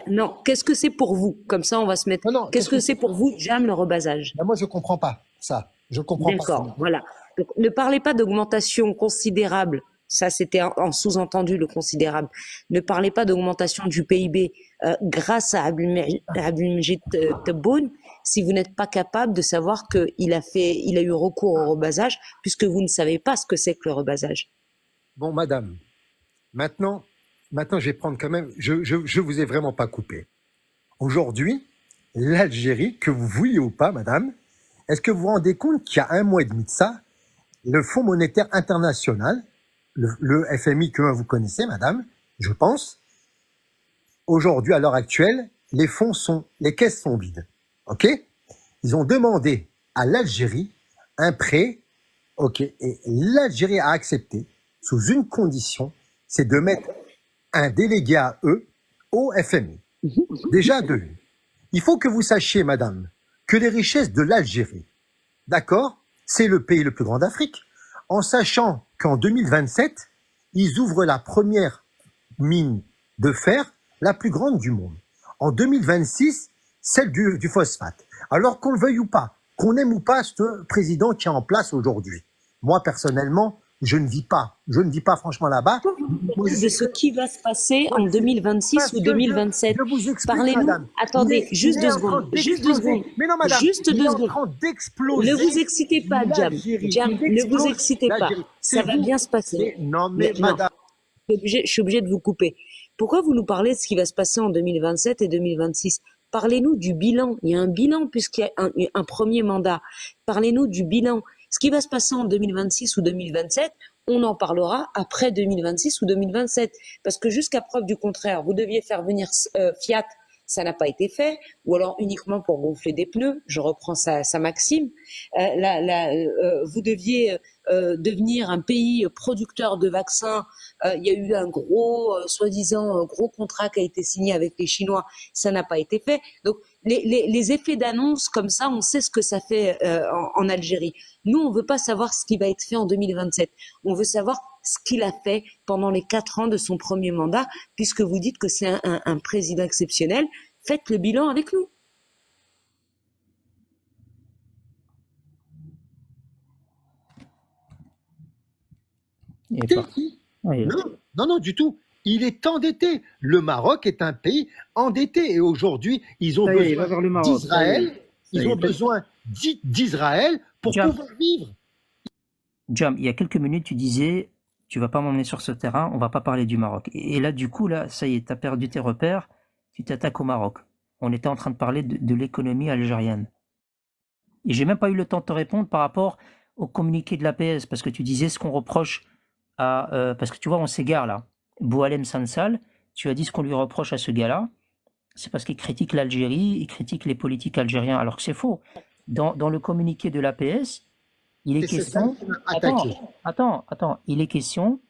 Non, qu'est-ce que c'est pour vous? Comme ça, on va se mettre. Qu'est-ce que c'est pour vous, Jam, le rebasage? Moi, je comprends pas ça. Je comprends pas. D'accord, voilà. Donc, ne parlez pas d'augmentation considérable Ça, c'était en sous-entendu le considérable. Ne parlez pas d'augmentation du PIB grâce à Abdelmajid Tebboune si vous n'êtes pas capable de savoir qu'il a eu recours au rebasage, puisque vous ne savez pas ce que c'est que le rebasage. Bon, madame, maintenant, je vais prendre quand même, je vous ai vraiment pas coupé. Aujourd'hui, l'Algérie, que vous vouliez ou pas, madame, est-ce que vous vous rendez compte qu'il y a 1 mois et demi de ça, le Fonds monétaire international, le FMI que vous connaissez, madame, je pense, aujourd'hui, à l'heure actuelle, les caisses sont vides. OK? Ils ont demandé à l'Algérie un prêt, OK? Et l'Algérie a accepté, sous une condition, c'est de mettre un délégué à eux au FMI. Déjà de une. Il faut que vous sachiez, madame, que les richesses de l'Algérie, d'accord, c'est le pays le plus grand d'Afrique, en sachant qu'en 2027, ils ouvrent la première mine de fer la plus grande du monde. En 2026, celle du phosphate. Alors qu'on le veuille ou pas, qu'on aime ou pas ce président qui est en place aujourd'hui. Moi, personnellement, je ne vis pas franchement là-bas. De ce qui va se passer en 2026 ou 2027. Parlez-nous. Attendez, juste 2 secondes. Juste 2 secondes. Mais non, madame, juste 2 secondes. En train d'exploser. Ne vous excitez pas, Jam. Jam, ne vous excitez pas. Ça va bien se passer. Non, mais madame. Je suis obligée de vous couper. Pourquoi vous nous parlez de ce qui va se passer en 2027 et 2026? Parlez-nous du bilan. Il y a un bilan puisqu'il y a un premier mandat. Parlez-nous du bilan. Ce qui va se passer en 2026 ou 2027, on en parlera après 2026 ou 2027. Parce que jusqu'à preuve du contraire, vous deviez faire venir Fiat, ça n'a pas été fait, ou alors uniquement pour gonfler des pneus, je reprends sa maxime. Vous deviez devenir un pays producteur de vaccins. Il y a eu un soi-disant gros contrat qui a été signé avec les Chinois, ça n'a pas été fait. Donc les effets d'annonce comme ça, on sait ce que ça fait en Algérie. Nous, on veut pas savoir ce qui va être fait en 2027. On veut savoir ce qu'il a fait pendant les 4 ans de son premier mandat, puisque vous dites que c'est un président exceptionnel. Faites le bilan avec nous. Non, du tout. Il est endetté. Le Maroc est un pays endetté. Et aujourd'hui, ils ont besoin d'Israël. Ils ont besoin d'Israël pour pouvoir vivre. Jam, il y a quelques minutes, tu disais, tu vas pas m'emmener sur ce terrain, on va pas parler du Maroc. Et là, du coup, là, ça y est, tu as perdu tes repères, tu t'attaques au Maroc. On était en train de parler de l'économie algérienne. Et j'ai même pas eu le temps de te répondre par rapport au communiqué de l'APS, parce que tu disais ce qu'on reproche à... parce que tu vois, on s'égare là. Boualem Sansal, tu as dit ce qu'on lui reproche à ce gars-là, c'est parce qu'il critique l'Algérie, il critique les politiques algériens, alors que c'est faux. Dans le communiqué de l'APS, il est question... Attends, il est question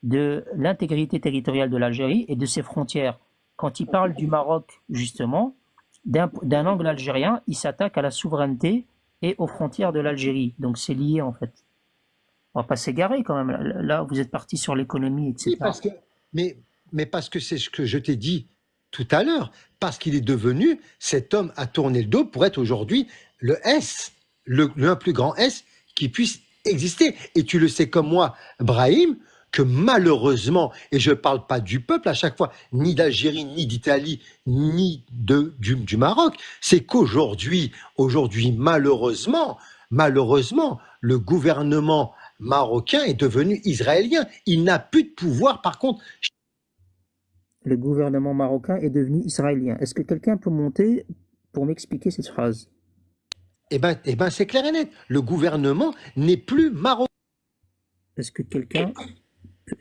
de l'intégrité territoriale de l'Algérie et de ses frontières. Quand il parle du Maroc, justement, d'un angle algérien, il s'attaque à la souveraineté et aux frontières de l'Algérie. Donc c'est lié, en fait. On va pas s'égarer quand même. Là, vous êtes parti sur l'économie, etc. Oui, parce que, mais parce que c'est ce que je t'ai dit tout à l'heure. Parce qu'il est devenu, cet homme a tourné le dos pour être aujourd'hui le S, le plus grand S qui puisse exister. Et tu le sais comme moi, Brahim, que malheureusement, et je ne parle pas du peuple à chaque fois, ni d'Algérie, ni d'Italie, ni du Maroc, c'est qu'aujourd'hui, malheureusement, le gouvernement marocain est devenu israélien. Il n'a plus de pouvoir, par contre. Le gouvernement marocain est devenu israélien. Est-ce que quelqu'un peut monter pour m'expliquer cette phrase? Eh ben, c'est clair et net. Le gouvernement n'est plus marocain. Est-ce que quelqu'un...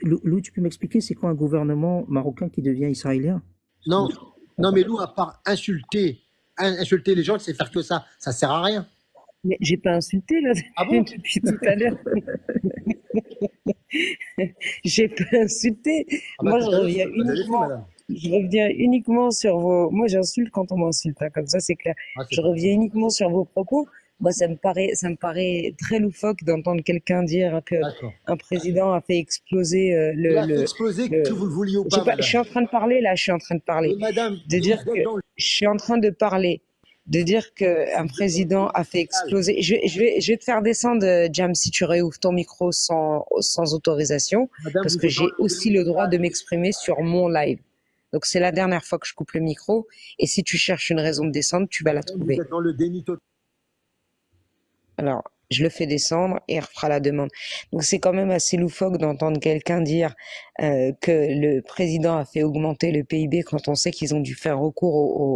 Lou, tu peux m'expliquer c'est quoi un gouvernement marocain qui devient israélien? Non, mais Lou, à part insulter les gens, c'est faire que ça sert à rien. Mais j'ai pas insulté là depuis tout à l'heure. J'ai pas insulté. Moi, je reviens uniquement sur vos. Moi, j'insulte quand on m'insulte, hein, comme ça, c'est clair. Je reviens uniquement sur vos propos. Moi, ça me paraît très loufoque d'entendre quelqu'un dire que un président a fait exploser que vous le vouliez ou pas. Je suis en train de parler là. Je suis en train de parler. Madame, de dire que je suis en train de parler de dire qu'un président a fait exploser. Je vais te faire descendre, Jam, si tu réouvres ton micro sans autorisation, parce que j'ai aussi le droit de m'exprimer sur mon live. Donc c'est la dernière fois que je coupe le micro, et si tu cherches une raison de descendre, tu vas la trouver. Vous êtes dans le déni total. Alors, je le fais descendre et il refera la demande. Donc c'est quand même assez loufoque d'entendre quelqu'un dire que le président a fait augmenter le PIB quand on sait qu'ils ont dû faire recours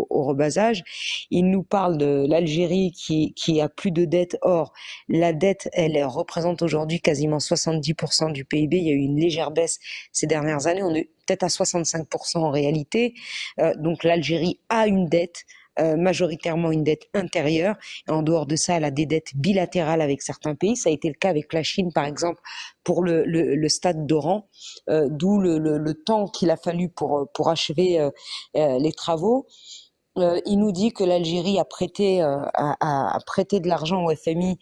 au rebasage. Il nous parle de l'Algérie qui a plus de dette. Or, la dette, elle représente aujourd'hui quasiment 70% du PIB. Il y a eu une légère baisse ces dernières années. On est peut-être à 65% en réalité. Donc l'Algérie a une dette. Majoritairement une dette intérieure. Et en dehors de ça, elle a des dettes bilatérales avec certains pays. Ça a été le cas avec la Chine, par exemple, pour le stade d'Oran, d'où le temps qu'il a fallu pour achever les travaux. Il nous dit que l'Algérie a prêté de l'argent au FMI.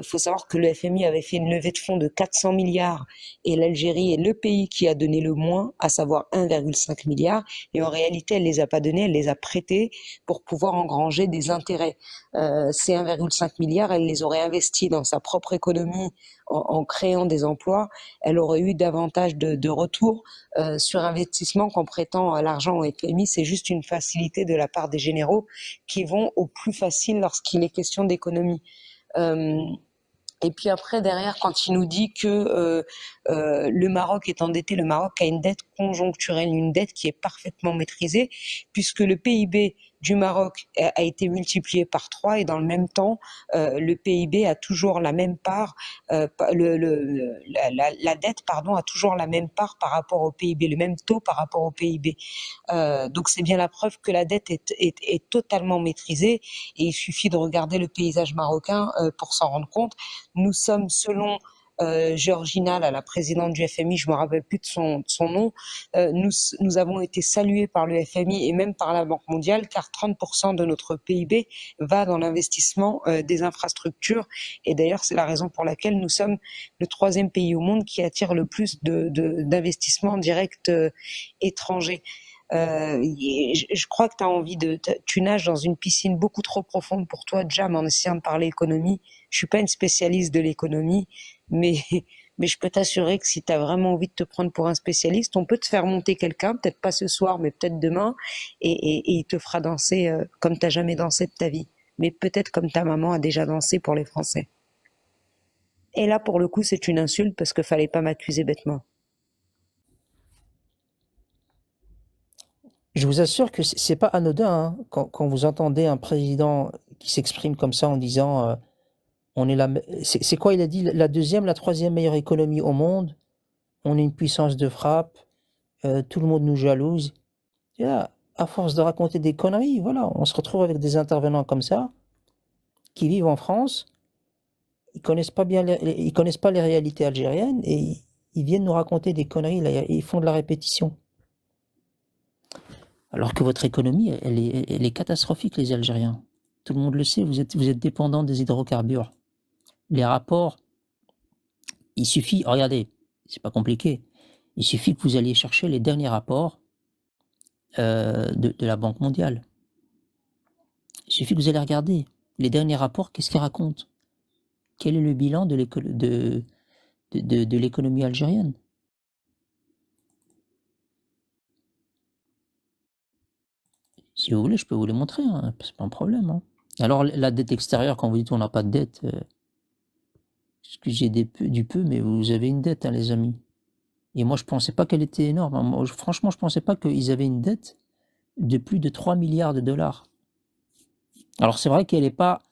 Faut savoir que le FMI avait fait une levée de fonds de 400 milliards et l'Algérie est le pays qui a donné le moins, à savoir 1,5 milliard. Et en réalité, elle les a pas donnés, elle les a prêtés pour pouvoir engranger des intérêts. Ces 1,5 milliard, elle les aurait investis dans sa propre économie en créant des emplois. Elle aurait eu davantage de retours sur investissement qu'en prêtant l'argent au FMI. C'est juste une facilité de la part des généraux qui vont au plus facile lorsqu'il est question d'économie. Et puis après, derrière, quand il nous dit que le Maroc est endetté, le Maroc a une dette conjoncturelle, une dette qui est parfaitement maîtrisée, puisque le PIB du Maroc a été multiplié par 3 et dans le même temps, le PIB a toujours la même part, la dette, pardon, a toujours la même part par rapport au PIB, le même taux par rapport au PIB. Donc c'est bien la preuve que la dette est totalement maîtrisée et il suffit de regarder le paysage marocain pour s'en rendre compte. Nous sommes, selon Georgina, la présidente du FMI, je me rappelle plus de son nom, nous avons été salués par le FMI et même par la Banque mondiale, car 30% de notre PIB va dans l'investissement des infrastructures. Et d'ailleurs, c'est la raison pour laquelle nous sommes le 3e pays au monde qui attire le plus d'investissements directs étrangers. Je crois que tu nages dans une piscine beaucoup trop profonde pour toi, Jam, en essayant de parler économie. Je suis pas une spécialiste de l'économie, mais je peux t'assurer que si tu as vraiment envie de te prendre pour un spécialiste, on peut te faire monter quelqu'un, peut-être pas ce soir, mais peut-être demain, et il te fera danser comme t'as jamais dansé de ta vie, mais peut-être comme ta maman a déjà dansé pour les Français. Et là, pour le coup, c'est une insulte parce que fallait pas m'accuser bêtement. Je vous assure que c'est pas anodin, hein, quand vous entendez un président qui s'exprime comme ça en disant on est c'est quoi il a dit, la 2e, la 3e meilleure économie au monde, on est une puissance de frappe, tout le monde nous jalouse. Et là, à force de raconter des conneries, voilà, on se retrouve avec des intervenants comme ça qui vivent en France, ils connaissent pas les réalités algériennes et ils viennent nous raconter des conneries, là, ils font de la répétition. Alors que votre économie, elle est catastrophique, les Algériens. Tout le monde le sait, vous êtes dépendants des hydrocarbures. Les rapports, il suffit, regardez, c'est pas compliqué, il suffit que vous alliez chercher les derniers rapports de la Banque mondiale. Il suffit que vous allez regarder les derniers rapports, qu'est-ce qu'ils racontent? Quel est le bilan de l'économie algérienne? Si vous voulez, je peux vous les montrer, hein, c'est pas un problème. Hein. Alors, la dette extérieure, quand vous dites on n'a pas de dette, excusez du peu, mais vous avez une dette, hein, les amis. Et moi, je pensais pas qu'elle était énorme. Hein. Moi, franchement, je pensais pas qu'ils avaient une dette de plus de 3 milliards de dollars. Alors, c'est vrai qu'elle n'est pas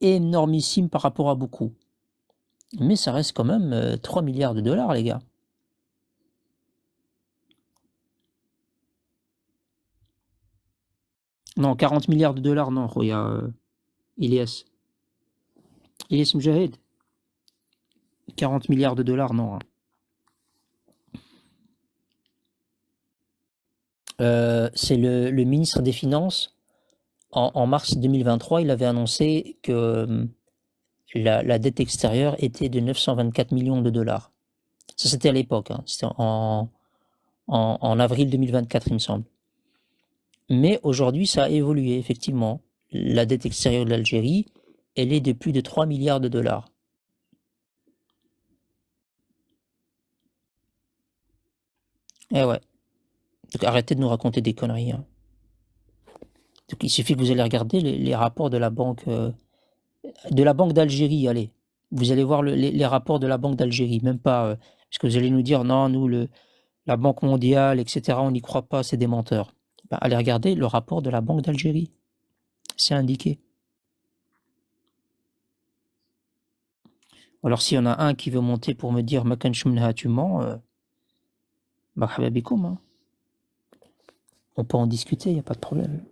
énormissime par rapport à beaucoup. Mais ça reste quand même 3 milliards de dollars, les gars. Non, 40 milliards de dollars, non, Roya, Ilyes Mjahid. 40 milliards de dollars, non. C'est le ministre des Finances, en mars 2023, il avait annoncé que la dette extérieure était de 924 millions de dollars. Ça, c'était à l'époque, hein. C'était en avril 2024, il me semble. Mais aujourd'hui, ça a évolué, effectivement. La dette extérieure de l'Algérie, elle est de plus de 3 milliards de dollars. Eh ouais. Donc arrêtez de nous raconter des conneries. Hein. Donc il suffit que vous allez regarder les rapports de la banque d'Algérie, allez. Vous allez voir les rapports de la Banque d'Algérie, même pas... parce que vous allez nous dire, non, nous, la Banque mondiale, etc., on n'y croit pas, c'est des menteurs. Ben, allez regarder le rapport de la Banque d'Algérie. C'est indiqué. Alors s'il y en a un qui veut monter pour me dire, Makan Chumna, tu mens, marhaba bikoum, hein. On peut en discuter, il n'y a pas de problème.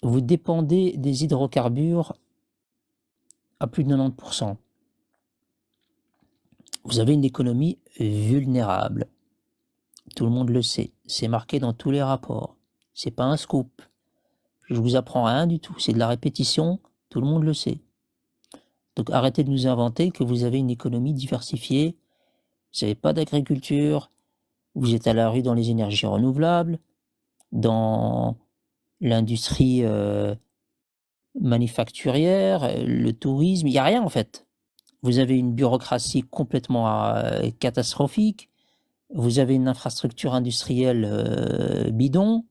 Vous dépendez des hydrocarbures à plus de 90%. Vous avez une économie vulnérable. Tout le monde le sait. C'est marqué dans tous les rapports. C'est pas un scoop. Je vous apprends rien du tout. C'est de la répétition. Tout le monde le sait. Donc arrêtez de nous inventer que vous avez une économie diversifiée. Vous n'avez pas d'agriculture. Vous êtes à la rue dans les énergies renouvelables, dans l'industrie manufacturière, le tourisme. Il n'y a rien en fait. Vous avez une bureaucratie complètement catastrophique. Vous avez une infrastructure industrielle bidon.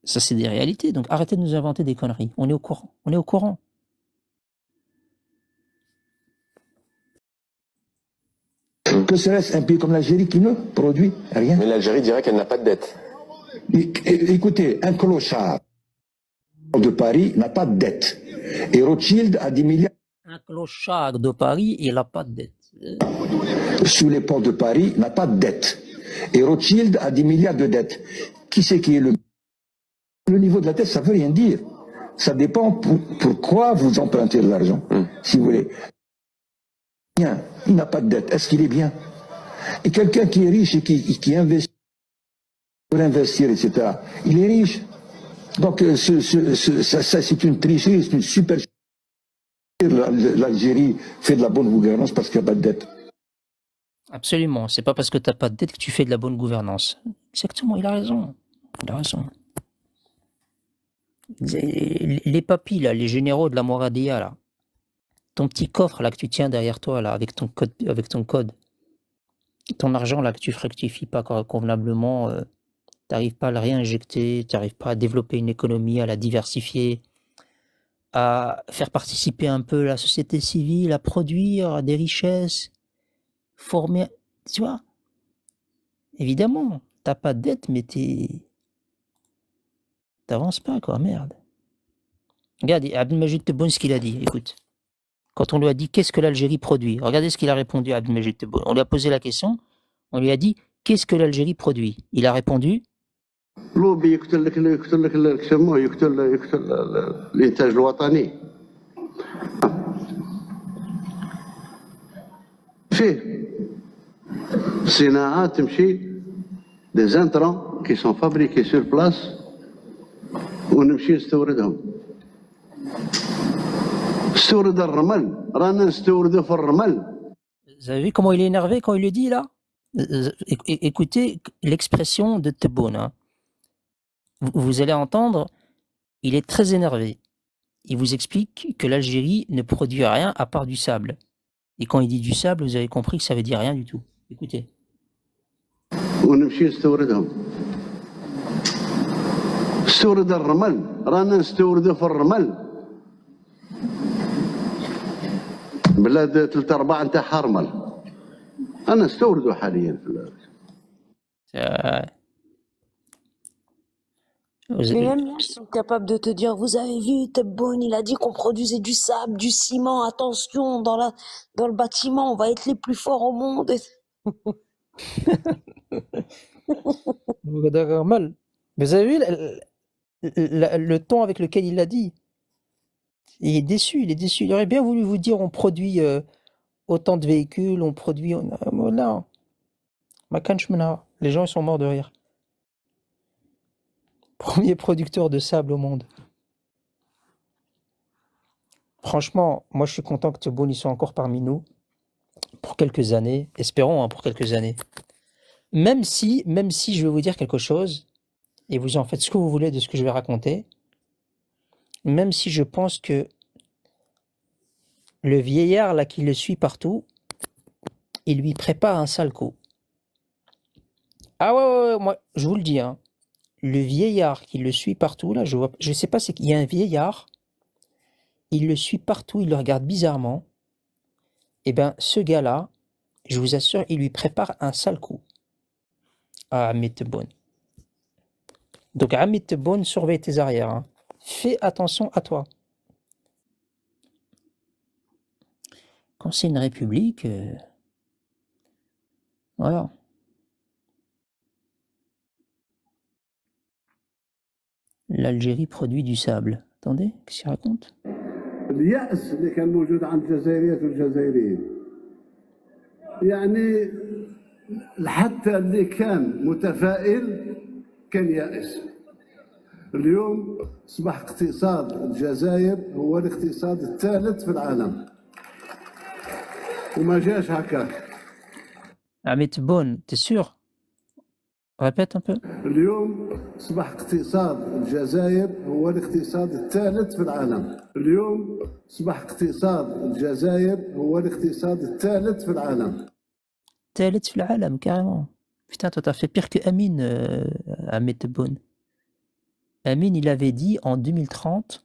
Ça, c'est des réalités. Donc, arrêtez de nous inventer des conneries. On est au courant. On est au courant. Que serait-ce un pays comme l'Algérie qui ne produit rien? Mais l'Algérie dirait qu'elle n'a pas de dette. Écoutez, un clochard de Paris n'a pas de dette. Et Rothschild a 10 milliards. Un clochard de Paris, il n'a pas de dette. Sous les ports de Paris n'a pas de dette. Et Rothschild a 10 milliards de dettes. Qui c'est qui est le niveau de la dette? Ça ne veut rien dire. Ça dépend pourquoi vous empruntez de l'argent, si vous voulez. Bien, il n'a pas de dette. Est-ce qu'il est bien? Et quelqu'un qui est riche et qui investit pour investir, etc., il est riche. Donc, ça c'est une tricherie, c'est une super... L'Algérie fait de la bonne gouvernance parce qu'il n'y a pas de dette. Absolument. C'est pas parce que tu n'as pas de dette que tu fais de la bonne gouvernance. Exactement, il a raison. Il a raison. Les papis, là, les généraux de la Mouradia, là, ton petit coffre là que tu tiens derrière toi, là, avec ton code, ton argent là que tu fructifies pas convenablement, tu n'arrives pas à le réinjecter, tu n'arrives pas à développer une économie, à la diversifier, à faire participer un peu la société civile, à produire des richesses, former, tu vois. Évidemment, t'as pas de dette, mais t'avances pas, quoi, merde. Regarde, Abdelmajid Tebboune, ce qu'il a dit, écoute. Quand on lui a dit qu'est-ce que l'Algérie produit, regardez ce qu'il a répondu à Abdelmajid Tebboune. On lui a posé la question, on lui a dit qu'est-ce que l'Algérie produit. Il a répondu لوبي يقتل لك يقتل الانتاج الوطني فيه صناعه تمشي دي زانترون كي سون فابريكي سور بلاس ونمشي نستوردهم نستورد الرمل رانا نستوردو في الرمل. Vous avez vu comment il est énervé quand il le dit là? Écoutez l'expression de Tebboune, hein. Vous allez entendre, il est très énervé. Il vous explique que l'Algérie ne produit rien à part du sable. Et quand il dit du sable, vous avez compris que ça veut dire rien du tout. Écoutez. ونمشي نستوردهم نستورد الرمل رانا نستوردو في الرمل بلاد 3/4 نتاعها رمل انا نستوردو حاليا في Mais même là, ils sont capables de te dire, vous avez vu, Tebboune, il a dit qu'on produisait du sable, du ciment, attention, dans le bâtiment, on va être les plus forts au monde. Vous avez vu le ton avec lequel il l'a dit? Il est déçu, il est déçu. Il aurait bien voulu vous dire, on produit autant de véhicules, on produit... Non. Les gens, ils sont morts de rire. Premier producteur de sable au monde. Franchement, moi je suis content que Tebboune soit encore parmi nous pour quelques années. Espérons, hein, pour quelques années. même si je vais vous dire quelque chose, et vous en faites ce que vous voulez de ce que je vais raconter, même si je pense que le vieillard là qui le suit partout, il lui prépare un sale coup. Ah ouais, moi, je vous le dis, hein, le vieillard qui le suit partout, là, je sais pas, c'est qu'il y a un vieillard, il le suit partout, il le regarde bizarrement. Eh bien, ce gars-là, je vous assure, il lui prépare un sale coup. Ah, Amit Tebboune. Donc, Amit Tebboune, surveille tes arrières. Hein. Fais attention à toi. Quand c'est une république, voilà. L'Algérie produit du sable. Attendez, qu'est-ce qu'il raconte? اليأس اللي كان موجود عند الجزائريات والجزائريين يعني حتى اللي كان متفائل كان يائس. اليوم اصبح اقتصاد الجزائر هو الاقتصاد الثالث في العالم وما جاش هكاك. Amit Tebboune, t'es sûr? Répète un peu. اليوم اصبح اقتصاد الجزائر هو الاقتصاد الثالث في العالم. اليوم اصبح اقتصاد الجزائر هو الاقتصاد الثالث في العالم. Thalith fil alam, carrément. Putain, toi, t'as fait pire que Amin, Amit Tebboune. Amin, il avait dit en 2030,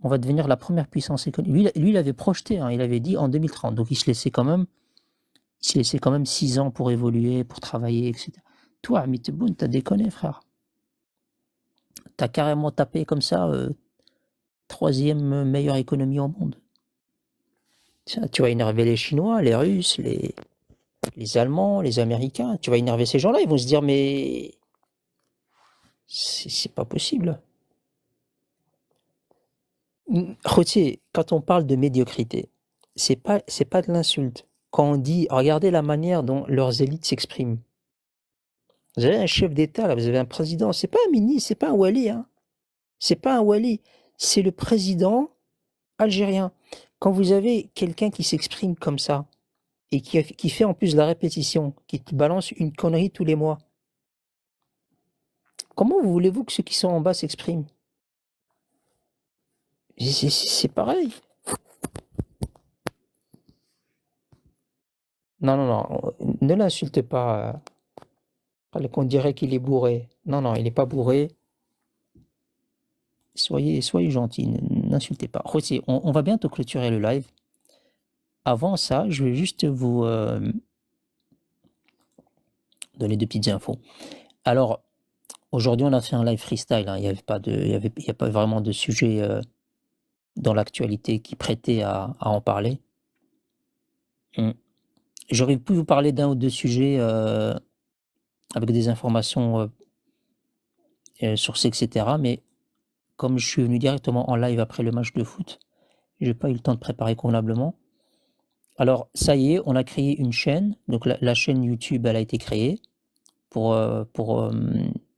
on va devenir la première puissance économique. Lui, il avait projeté, hein, il avait dit en 2030. Donc, il se laissait quand même 6 ans pour évoluer, pour travailler, etc. Toi, Amit Tebboune, t'as déconné, frère. T'as carrément tapé comme ça, 3e meilleure économie au monde. Tiens, tu vas énerver les Chinois, les Russes, les Allemands, les Américains. Tu vas énerver ces gens-là, ils vont se dire, mais c'est pas possible. Rotier, quand on parle de médiocrité, c'est pas de l'insulte. Quand on dit, regardez la manière dont leurs élites s'expriment. Vous avez un chef d'État, là, vous avez un président, c'est pas un ministre, c'est pas un wali, hein. C'est pas un wali, c'est le président algérien. Quand vous avez quelqu'un qui s'exprime comme ça, et qui fait en plus la répétition, qui te balance une connerie tous les mois, comment voulez-vous que ceux qui sont en bas s'expriment? C'est pareil. Non, ne l'insulte pas. Qu'on dirait qu'il est bourré. Non, il n'est pas bourré. Soyez gentils, n'insultez pas. On va bientôt clôturer le live. Avant ça, je vais juste vous donner 2 petites infos. Alors, aujourd'hui, on a fait un live freestyle. Hein. Il n'y a pas vraiment de sujet dans l'actualité qui prêtait à en parler. J'aurais pu vous parler d'un ou 2 sujets avec des informations sourcées, etc. Mais comme je suis venu directement en live après le match de foot, je n'ai pas eu le temps de préparer convenablement. Alors, ça y est, on a créé une chaîne. Donc, la chaîne YouTube, elle a été créée pour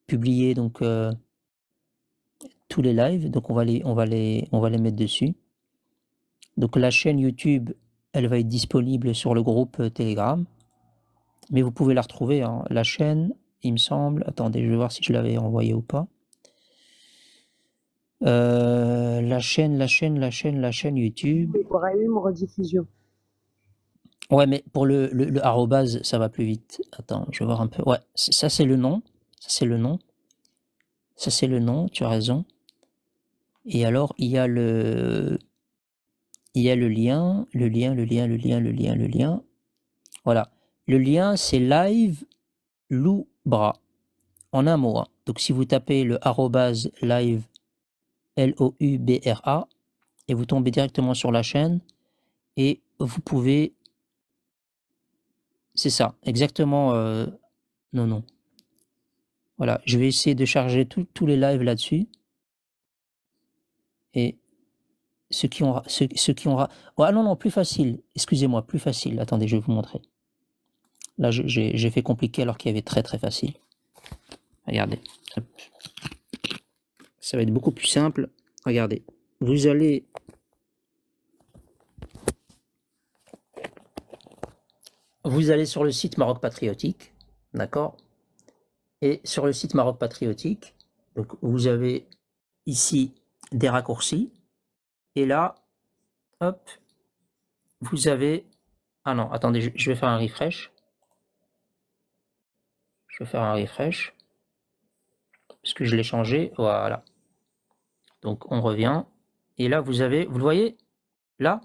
publier donc, tous les lives. Donc, on va les mettre dessus. Donc, la chaîne YouTube, elle va être disponible sur le groupe Telegram. Mais vous pouvez la retrouver. Hein. La chaîne, il me semble... Attendez, je vais voir si je l'avais envoyée ou pas. La chaîne YouTube. Il y aura une rediffusion. Ouais, mais pour le arrobase, ça va plus vite. Attends, je vais voir un peu. Ouais, ça c'est le nom. Ça c'est le nom, tu as raison. Et alors, il y a le lien. Voilà. Le lien, c'est live Loubra. En un mot. Hein. Donc, si vous tapez le arrobase live Loubra et vous tombez directement sur la chaîne et vous pouvez... C'est ça, exactement. Non. Voilà, je vais essayer de charger tous les lives là-dessus. Et ceux qui ont... Ah non, plus facile. Excusez-moi, plus facile. Attendez, je vais vous montrer. Là, j'ai fait compliqué alors qu'il y avait très très facile. Regardez. Hop. Ça va être beaucoup plus simple. Regardez. Vous allez... sur le site Maroc Patriotique. D'accord? Et sur le site Maroc Patriotique, donc vous avez ici des raccourcis. Et là, hop, vous avez... Ah non, attendez, je vais faire un refresh. Je vais faire un refresh. Parce que je l'ai changé. Voilà. Donc on revient. Et là, vous avez... Vous le voyez? Là?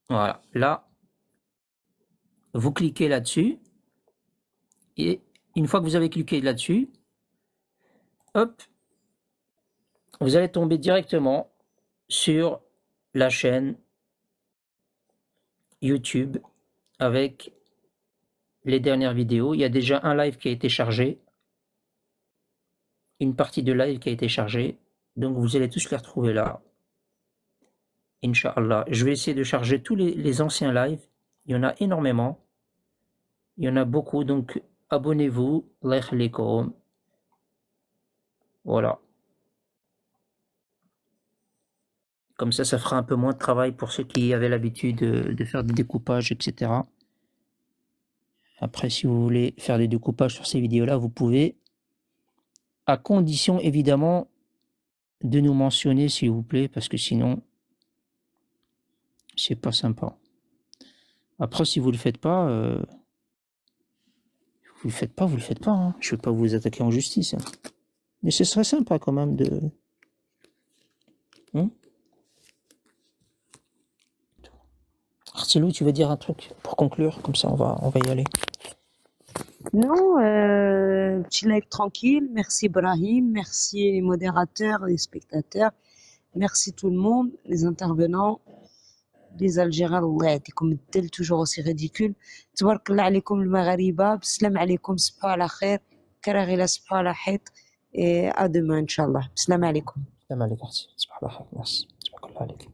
Voilà. Là, vous cliquez là-dessus. Et une fois que vous avez cliqué là-dessus, hop, vous allez tomber directement sur la chaîne YouTube avec les dernières vidéos. Il y a déjà un live qui a été chargé, une partie de live qui a été chargée, donc vous allez tous les retrouver là. Inch'Allah. Je vais essayer de charger tous les anciens lives. Il y en a énormément. Il y en a beaucoup, donc abonnez-vous. Allah yakhlikum. Voilà. Comme ça fera un peu moins de travail pour ceux qui avaient l'habitude de faire des découpages, etc. Après, si vous voulez faire des découpages sur ces vidéos-là, vous pouvez, à condition évidemment de nous mentionner, s'il vous plaît, parce que sinon, c'est pas sympa. Après, si vous le faites pas, vous le faites pas, hein. Je vais pas vous attaquer en justice. Hein. Mais ce serait sympa quand même de... Artilou, tu veux dire un truc pour conclure? Comme ça, on va y aller. Non, petit live tranquille. Merci Brahim, merci les modérateurs, les spectateurs. Merci tout le monde, les intervenants, les Algériens. Allah ya'tikum الدل, toujours aussi ridicule. تبارك الله عليكم المغاربة. بسلام عليكم, صبحوا على خير. كراغيلا صبحوا على حيط. Et à demain, Inch'Allah. بسلام عليكم. بسلام عليكم. صباح الله خير. Merci. تبارك الله عليك.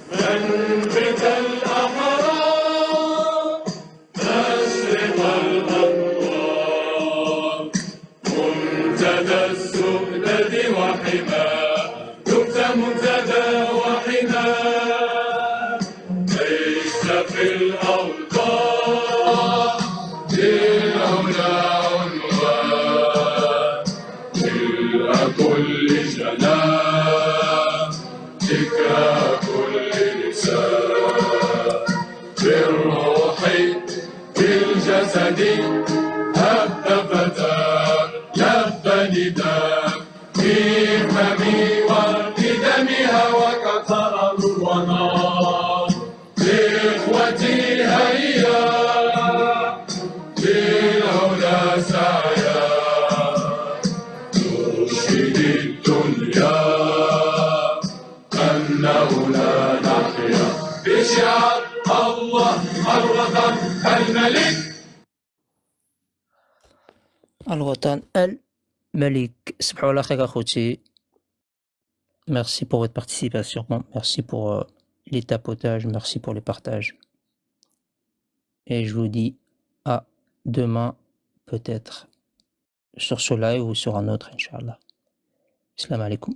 منبت الأحرار مشرق الأنوار منتدى السؤدد وحما دمت منتدى وحما عشت في الأوطان للعلا عنوان ملء كل جنان ذكرى بالروح بالجسد هب فتى لب نداء في فمي وبدمها وكثر الونار لإخوتي هيا للعلا سعيا نرشد الدنيا أنه لا نحيا بشعار الله الوطن الملك. الوطن الملك. Subhanallah Allah khair akhouti. Merci pour votre participation. Merci pour les tapotages. Merci pour les partages. Et je vous dis à demain, peut-être sur ce live ou sur un autre, Inch'Allah. Assalamu alaikum.